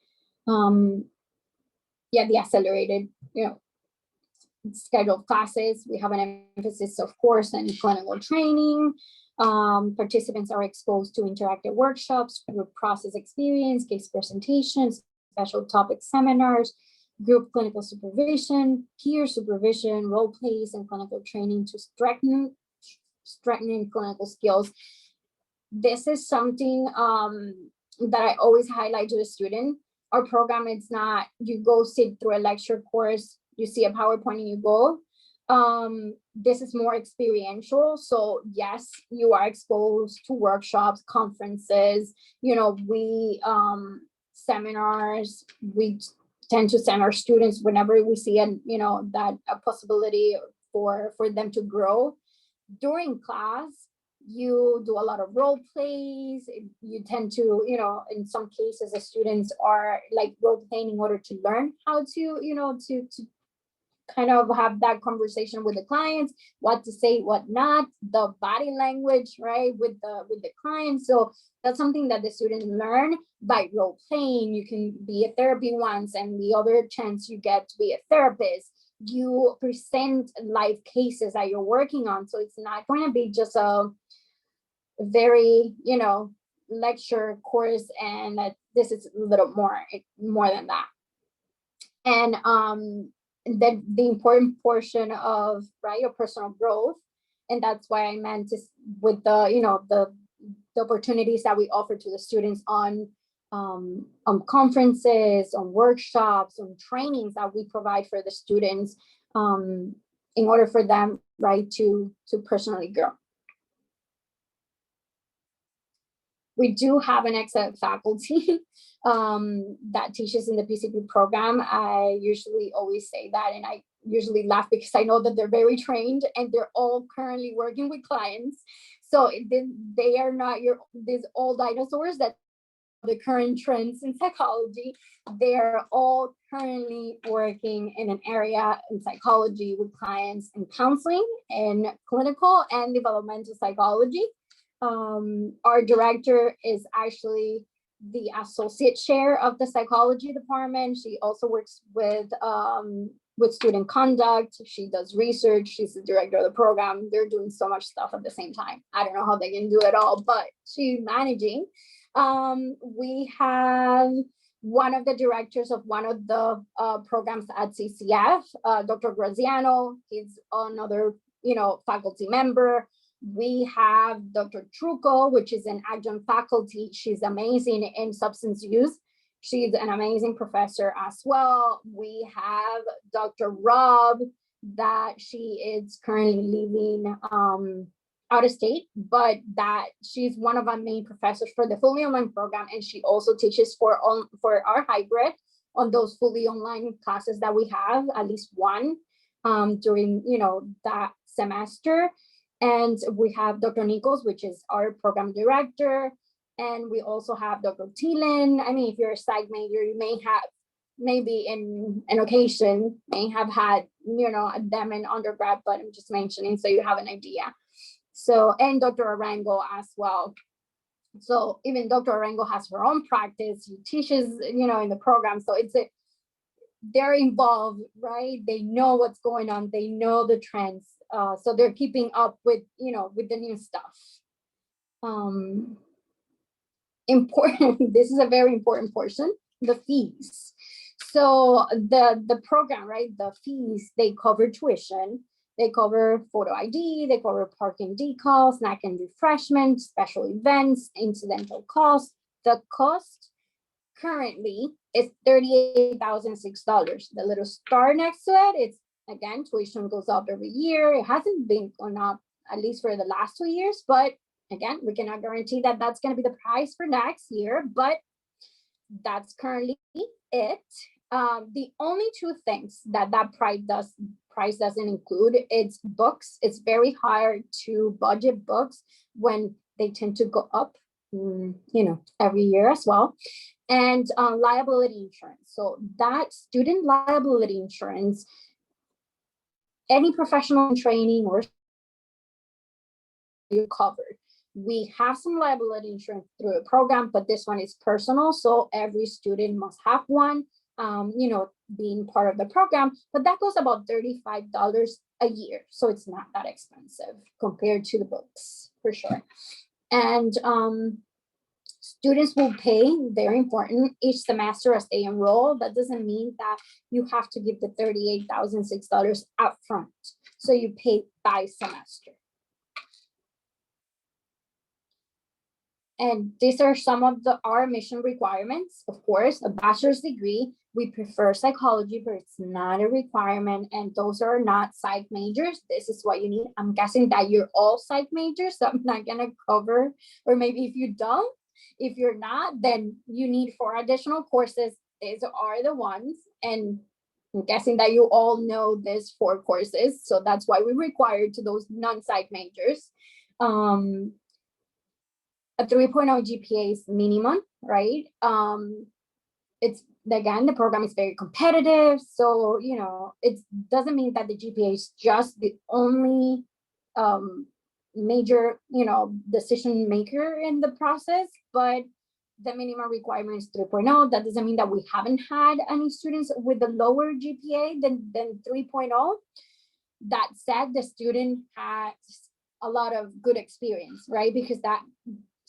The accelerated, scheduled classes. We have an emphasis, of course, on clinical training. Participants are exposed to interactive workshops, group process experience, case presentations, special topic seminars, group clinical supervision, peer supervision, role plays, and clinical training to strengthen clinical skills. This is something that I always highlight to the student. Our program, it's not you go sit through a lecture course, you see a PowerPoint and you go. This is more experiential. So yes, you are exposed to workshops, conferences, we seminars. We tend to send our students whenever we see that a possibility for them to grow. During class, you do a lot of role plays. You tend to, in some cases, the students are like role playing in order to learn how to, to kind of have that conversation with the clients, what to say, what not, the body language, right, with the client. So that's something that the students learn by role playing. You can be a therapy once, and the other chance you get to be a therapist. You present live cases that you're working on. So it's not going to be just a very, lecture course, and that this is a little more than that. And the important portion of, right, your personal growth. And that's why I meant with the, the opportunities that we offer to the students on conferences, on workshops, on trainings that we provide for the students, in order for them, right, to personally grow. We do have an excellent faculty that teaches in the PCP program. I usually always say that, and I usually laugh because I know that they're very trained and they're all currently working with clients. So they are not these old dinosaurs that the current trends in psychology. They're all currently working in an area in psychology with clients and counseling and clinical and developmental psychology. Our director is actually the associate chair of the psychology department. She also works with student conduct. She does research. She's the director of the program. They're doing so much stuff at the same time. I don't know how they can do it all, but she's managing. We have one of the directors of one of the programs at CCF, Dr. Graziano. He's another faculty member. We have Dr. Truco, which is an adjunct faculty. She's amazing in substance use. She's an amazing professor as well. We have Dr. Rob, that she is currently living out of state, but that she's one of our main professors for the fully online program, and she also teaches for our hybrid on those fully online classes that we have, at least one during that semester. And we have Dr. Nichols, which is our program director. And we also have Dr. Thielen. I mean, if you're a psych major, you may have, maybe in an occasion, may have had, them in undergrad, but I'm just mentioning so you have an idea. So, and Dr. Arango as well. So even Dr. Arango has her own practice. She teaches, in the program. So they're involved, right? They know what's going on. They know the trends. So they're keeping up with, with the new stuff. Important. This is a very important portion, the fees. So the program, right? The fees, they cover tuition, they cover photo ID, they cover parking decals, snack and refreshment, special events, incidental costs. The cost currently is $38,006. The little star next to it, it's, again, tuition goes up every year. It hasn't been going up, at least for the last 2 years, but again, we cannot guarantee that that's going to be the price for next year, but that's currently it. The only two things that price doesn't include, it's books. It's very hard to budget books when they tend to go up, every year as well. And liability insurance. So that student liability insurance, any professional training or you're covered. We have some liability insurance through a program, but this one is personal. So every student must have one, being part of the program, but that goes about $35 a year. So it's not that expensive compared to the books, for sure. And students will pay, very important, each semester as they enroll. That doesn't mean that you have to give the $38,006 up front. So you pay by semester. And these are some of our admission requirements. Of course, a bachelor's degree. We prefer psychology, but it's not a requirement. And those are not psych majors. This is what you need. I'm guessing that you're all psych majors, so I'm not gonna cover, or maybe if you don't, if you're not, then you need 4 additional courses. These are the ones. And I'm guessing that you all know these 4 courses. So that's why we require to those non-psych majors. A 3.0 GPA is minimum, right? It's, again, the program is very competitive. So, it doesn't mean that the GPA is just the only major, decision maker in the process, but the minimum requirement is 3.0. That doesn't mean that we haven't had any students with a lower GPA than 3.0. That said, the student has a lot of good experience, right? Because that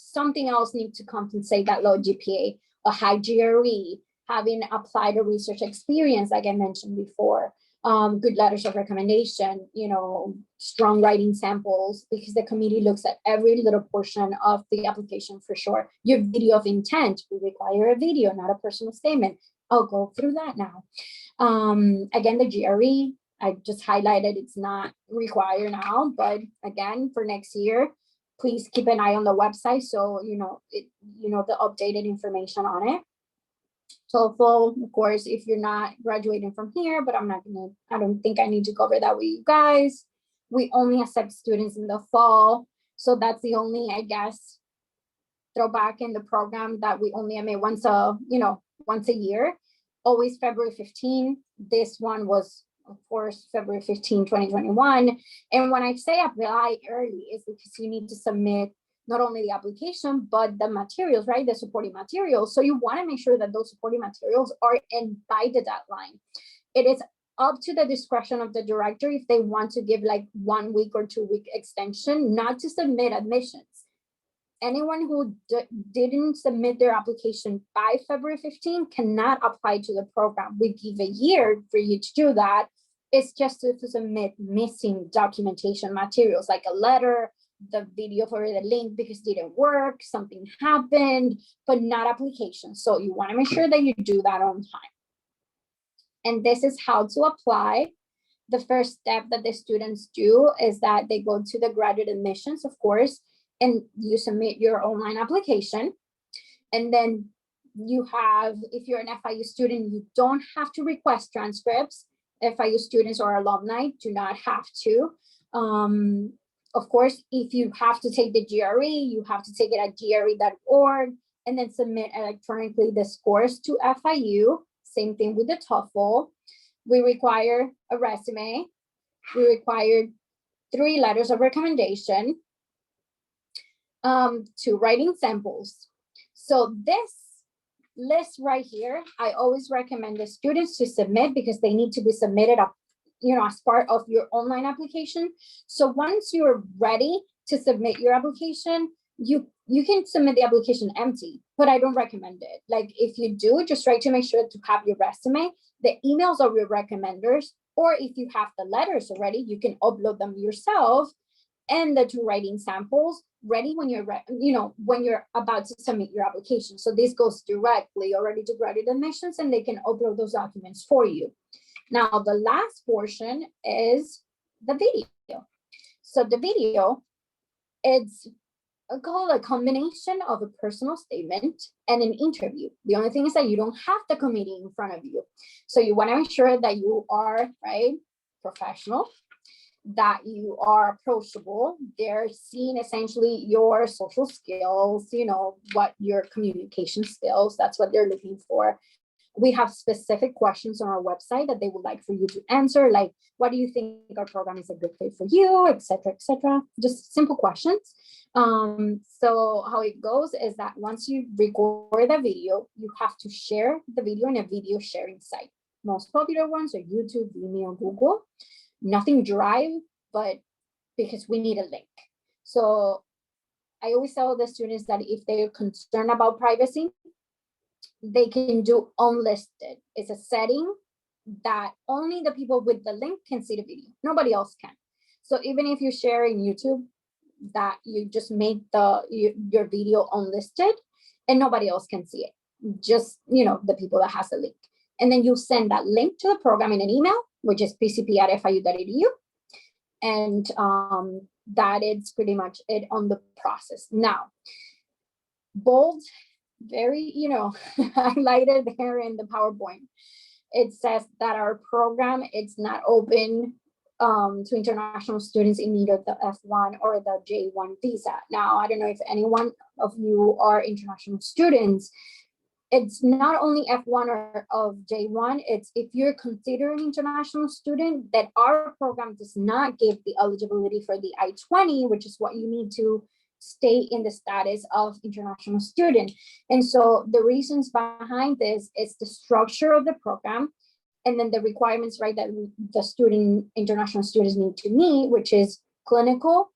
something else needs to compensate that low GPA, a high GRE, having applied a research experience, like I mentioned before, good letters of recommendation, strong writing samples, because the committee looks at every little portion of the application for sure. Your video of intent, we require a video, not a personal statement. I'll go through that now. Again, the GRE, I just highlighted, it's not required now, but again, for next year, please keep an eye on the website so the updated information on it. TOEFL, of course, if you're not graduating from here, but I don't think I need to cover that with you guys. We only accept students in the fall. So that's the only, I guess, throwback in the program, that we only admit once a year, always February 15. This one was, of course, February 15, 2021. And when I say apply early, is because you need to submit not only the application, but the materials, right? The supporting materials. So you want to make sure that those supporting materials are in by the deadline. It is up to the discretion of the director if they want to give like 1 week or 2 week extension, not to submit admissions. Anyone who didn't submit their application by February 15 cannot apply to the program. We give a year for you to do that. It's just to submit missing documentation materials, like a letter, the video for the link because it didn't work, something happened, but not applications. So you want to make sure that you do that on time. And this is how to apply. The first step that the students do is that they go to the graduate admissions, of course, and you submit your online application. And then you have, if you're an FIU student, you don't have to request transcripts. FIU students or alumni do not have to. Of course, if you have to take the GRE, you have to take it at gre.org and then submit electronically the scores to FIU. Same thing with the TOEFL. We require a resume. We require 3 letters of recommendation, 2 writing samples. So this list right here, I always recommend the students to submit because they need to be submitted up, as part of your online application. So once you're ready to submit your application, you can submit the application empty, but I don't recommend it. Like if you do, just try to make sure to have your resume, the emails of your recommenders, or if you have the letters already, you can upload them yourself, and the 2 writing samples ready when you're when you're about to submit your application. So this goes directly already to graduate admissions and they can upload those documents for you. Now the last portion is the video. So the video, it's called a combination of a personal statement and an interview. The only thing is that you don't have the committee in front of you. So you want to make sure that you are professional, that you are approachable. They're seeing essentially your social skills, what your communication skills, that's what they're looking for. We have specific questions on our website that they would like for you to answer, like, what do you think our program is a good fit for you, etc., etc. Just simple questions. So how it goes is that once you record the video, you have to share the video in a video sharing site. Most popular ones are YouTube, Vimeo, Google. Nothing Drive, but because we need a link. So I always tell the students that if they're concerned about privacy, they can do unlisted. It's a setting that only the people with the link can see the video. Nobody else can. So even if you share in YouTube, that you just make your video unlisted and nobody else can see it. Just, the people that has the link. And then you send that link to the program in an email, which is pcp@fiu.edu. And that is pretty much it on the process. Now, bold, very, highlighted there in the PowerPoint. It says that our program, it's not open to international students in need of the F1 or the J1 visa. Now, I don't know if any one of you are international students. It's not only F1 or of J1, it's if you're considered an international student, that our program does not give the eligibility for the I-20, which is what you need to stay in the status of international student. And so the reasons behind this is the structure of the program, and then the requirements, that the international students need to meet, which is clinical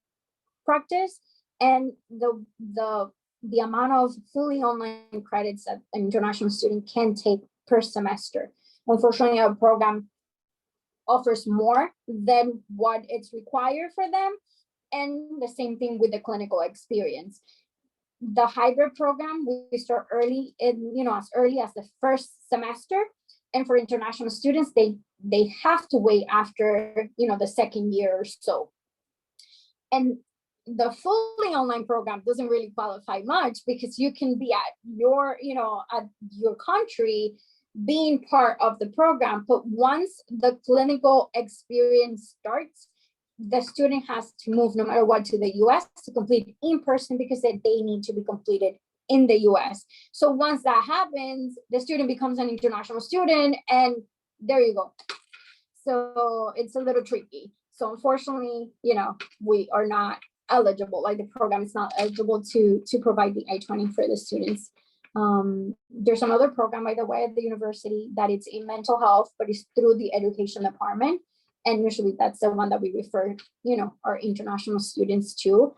practice and the amount of fully online credits that an international student can take per semester. Unfortunately, our program offers more than what it's required for them, and the same thing with the clinical experience. The hybrid program, we start early as early as the first semester, and for international students, they have to wait after the second year or so. And the fully online program doesn't really qualify much because you can be at your country being part of the program, but once the clinical experience starts, the student has to move no matter what to the US to complete in person because they need to be completed in the US. So once that happens, the student becomes an international student, and there you go. So it's a little tricky. So unfortunately, we are not eligible, like the program is not eligible to provide the I-20 for the students. There's another program, by the way, at the university that it's in mental health, but it's through the education department. And usually that's the one that we refer, our international students to.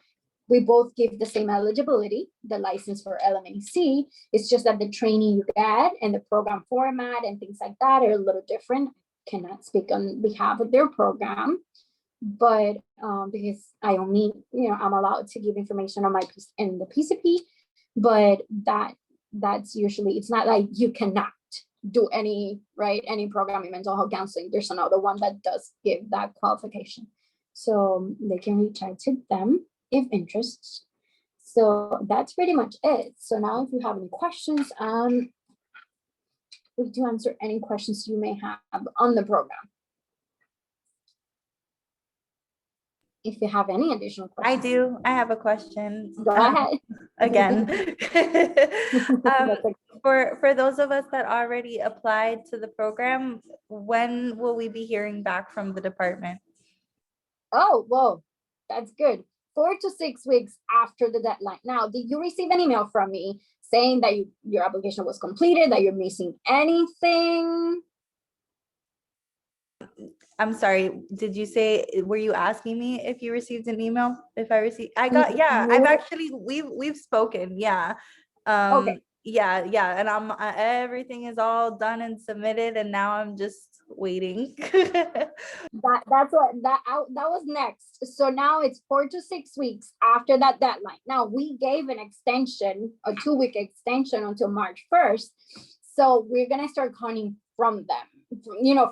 We both give the same eligibility, the license for LMAC. It's just that the training you get and the program format and things like that are a little different. cannot speak on behalf of their program, but because I only, I'm allowed to give information on in the PCP, but that's usually, it's not like you cannot do any program in mental health counseling. There's another one that does give that qualification. So they can reach out to them if interested. So that's pretty much it. So now if you have any questions, we do answer any questions you may have on the program. If you have any additional questions. I do. I have a question. Go ahead. Again. For those of us that already applied to the program, when will we be hearing back from the department? Oh, whoa, that's good. 4 to 6 weeks after the deadline. Now, did you receive an email from me saying that your application was completed, that you're missing anything? I'm sorry, did you say, were you asking me if you received an email? If I received, I've actually, we've spoken, yeah. Okay. Yeah, and everything is all done and submitted, and now I'm just waiting. That was next. So now it's 4 to 6 weeks after that deadline. Now we gave an extension, a 2-week extension until March 1st. So we're gonna start counting from them,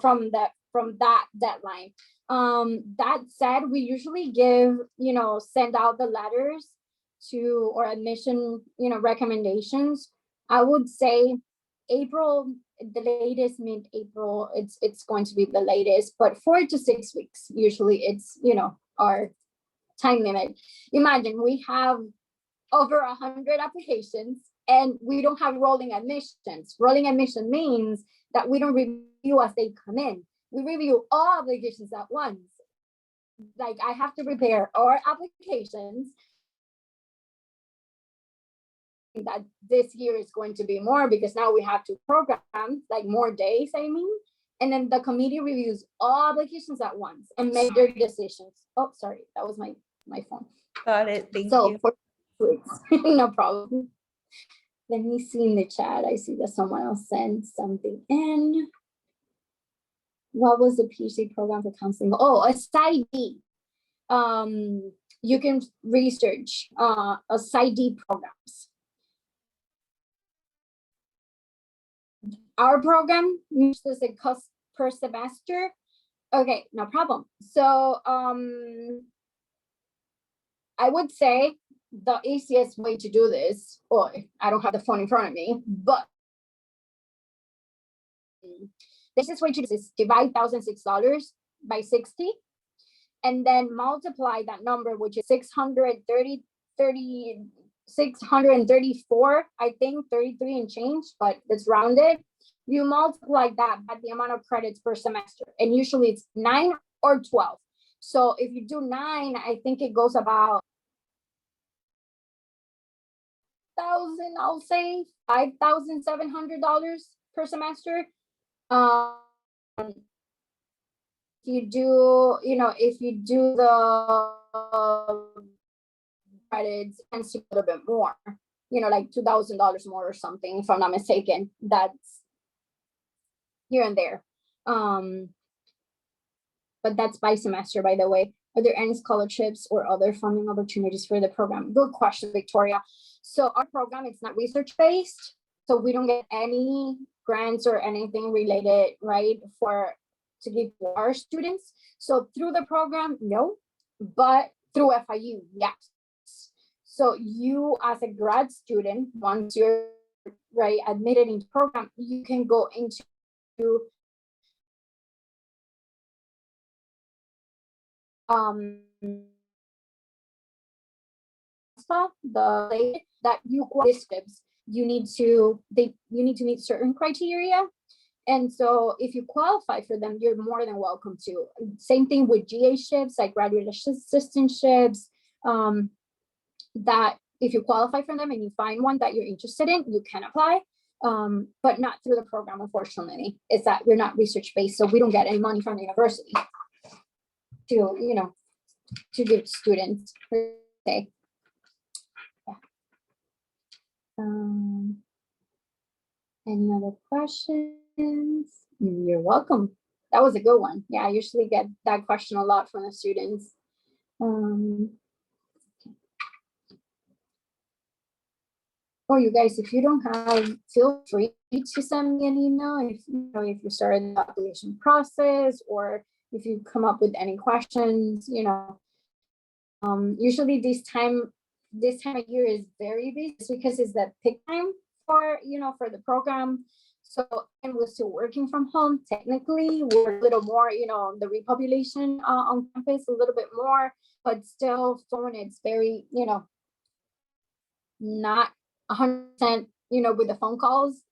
from that deadline. That said, we usually send out the letters or admission, recommendations. I would say April, the latest, mid-April, it's going to be the latest, but 4 to 6 weeks, usually it's, our time limit. Imagine we have over 100 applications and we don't have rolling admissions. Rolling admission means that we don't review as they come in. We review all applications at once. Like I have to prepare our applications that this year is going to be more because now we have to program like more days, and then the committee reviews all applications at once and make their decisions. Oh, sorry, that was my phone. Got it. Thank you. No problem. Let me see in the chat. I see that someone else sent something in. What was the PhD program for counseling? Oh, a Side D. You can research a Side D programs. Our program uses a cost per semester. Okay, no problem. So I would say the easiest way to do this, or I don't have the phone in front of me, but the easiest way to do this is divide $1,006 by 60, and then multiply that number, which is 634, I think, 33 and change, but it's rounded. You multiply that by the amount of credits per semester, and usually it's 9 or 12. So if you do 9, I think it goes about $1,000, I'll say $5,700 per semester. If you do the credits, and a little bit more, like $2,000 more or something, if I'm not mistaken. That's here and there. But that's by semester, by the way. Are there any scholarships or other funding opportunities for the program? Good question, Victoria. So our program, it's not research-based, so we don't get any grants or anything related, right, to give to our students. So through the program, no, but through FIU, yes. So you, as a grad student, once you're admitted into the program, you can go into that you need to meet certain criteria, and so if you qualify for them, you're more than welcome to. Same thing with GA ships, like graduate assistantships, that if you qualify for them and you find one that you're interested in, you can apply, but not through the program, unfortunately. Is that we're not research based, so we don't get any money from the university to give students per se. Any other questions? You're welcome. that was a good one. Yeah, I usually get that question a lot from the students. Oh, you guys, if you don't have, feel free to send me an email if you know if you started the application process or if you come up with any questions. Usually this time of year is very busy because it's the peak time for for the program. So and we're still working from home. Technically, we're a little more, the repopulation on campus a little bit more, but still phone it's very, not 100%, with the phone calls,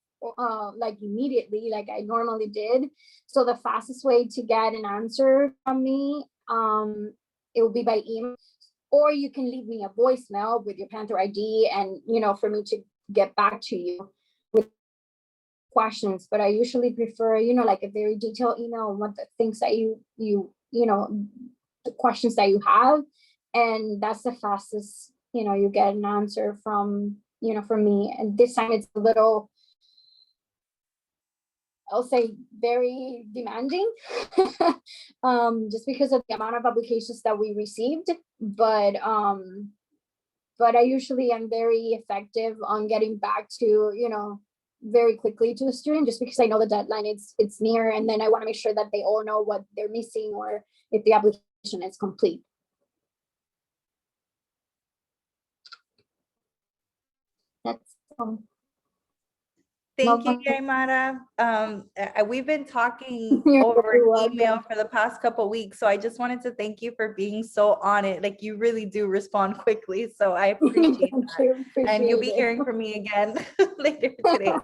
like immediately, like I normally did. So the fastest way to get an answer from me, it will be by email, or you can leave me a voicemail with your Panther ID, and for me to get back to you with questions. But I usually prefer, like a very detailed email on what the things that the questions that you have, and that's the fastest you get an answer from from me. And this time it's a little, I'll say, very demanding, just because of the amount of applications that we received. But I usually am very effective on getting back to very quickly to a student, just because I know the deadline it's near, and then I want to make sure that they all know what they're missing or if the application is complete. That's Thank you, Yaimara. We've been talking You're over very email welcome. for the past couple weeks, so I just wanted to thank you for being so on it. Like, you really do respond quickly, so I appreciate Thank that. you. And you'll be Appreciate it. hearing from me again later today.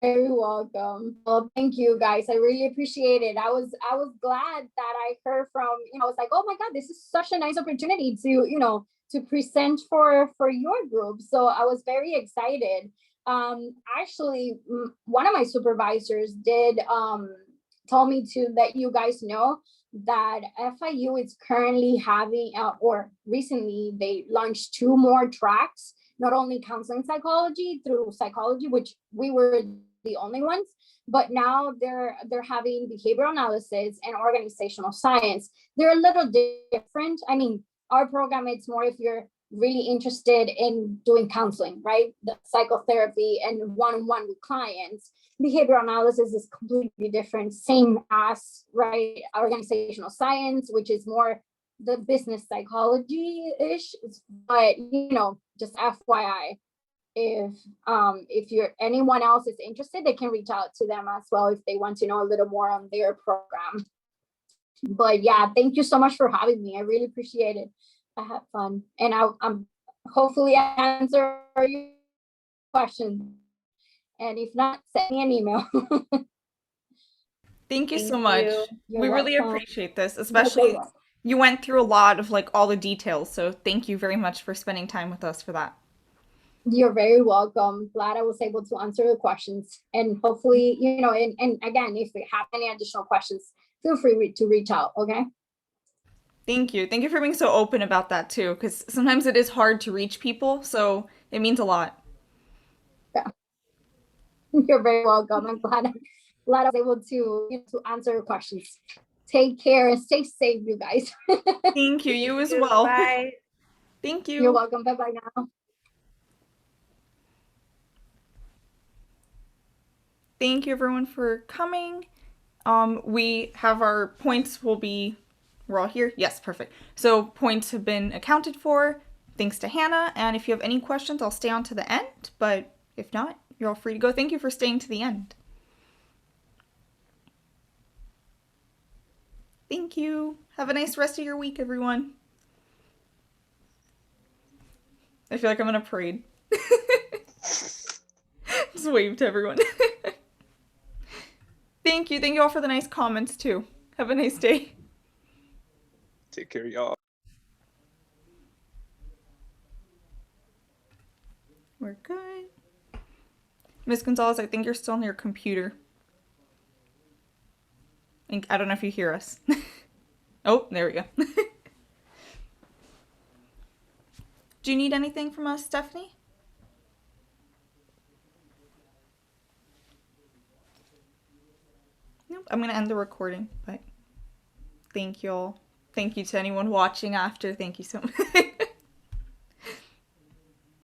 Very welcome. Well, thank you guys. I really appreciate it. I was glad that I heard from, I was like, oh my God, this is such a nice opportunity to, to present for your group. So I was very excited. Actually, one of my supervisors did tell me to let you guys know that FIU is currently having, or recently they launched 2 more tracks, not only counseling psychology through psychology, which we were the only ones, but now they're having behavioral analysis and organizational science. They're a little different. I mean, our program, it's more if you're really interested in doing counseling, right? The psychotherapy and one-on-one with clients. Behavioral analysis is completely different, same as, right, organizational science, which is more the business psychology-ish. But just FYI, if anyone else is interested, they can reach out to them as well if they want to know a little more on their program. But yeah, thank you so much for having me. I really appreciate it. I had fun, and I'm hopefully answer your questions, and if not, send me an email. Thank you so Thank much. you. We really welcome. appreciate this, especially you went through a lot of like all the details. So thank you very much for spending time with us for that. You're very welcome. Glad I was able to answer the questions, and hopefully, and again, if you have any additional questions, feel free to reach out. Okay. Thank you. Thank you for being so open about that too, because sometimes it is hard to reach people, so it means a lot. Yeah. You're very welcome. I'm glad I was able to answer your questions. Take care and stay safe, you guys. Thank you. You as well. Bye. Thank You're you. welcome. Bye-bye now. Thank you everyone for coming. We have our points we're all here? Yes, perfect. So points have been accounted for, thanks to Hannah. And if you have any questions, I'll stay on to the end. But if not, you're all free to go. Thank you for staying to the end. Thank you. Have a nice rest of your week, everyone. I feel like I'm in a parade. Just wave to everyone. Thank you. Thank you all for the nice comments, too. Have a nice day. Take care, y'all. We're good. Miss Gonzalez, I think you're still on your computer. I don't know if you hear us. Oh, there we go. Do you need anything from us, Stephanie? I'm gonna end the recording, but thank you all. Thank you to anyone watching after. Thank you so much.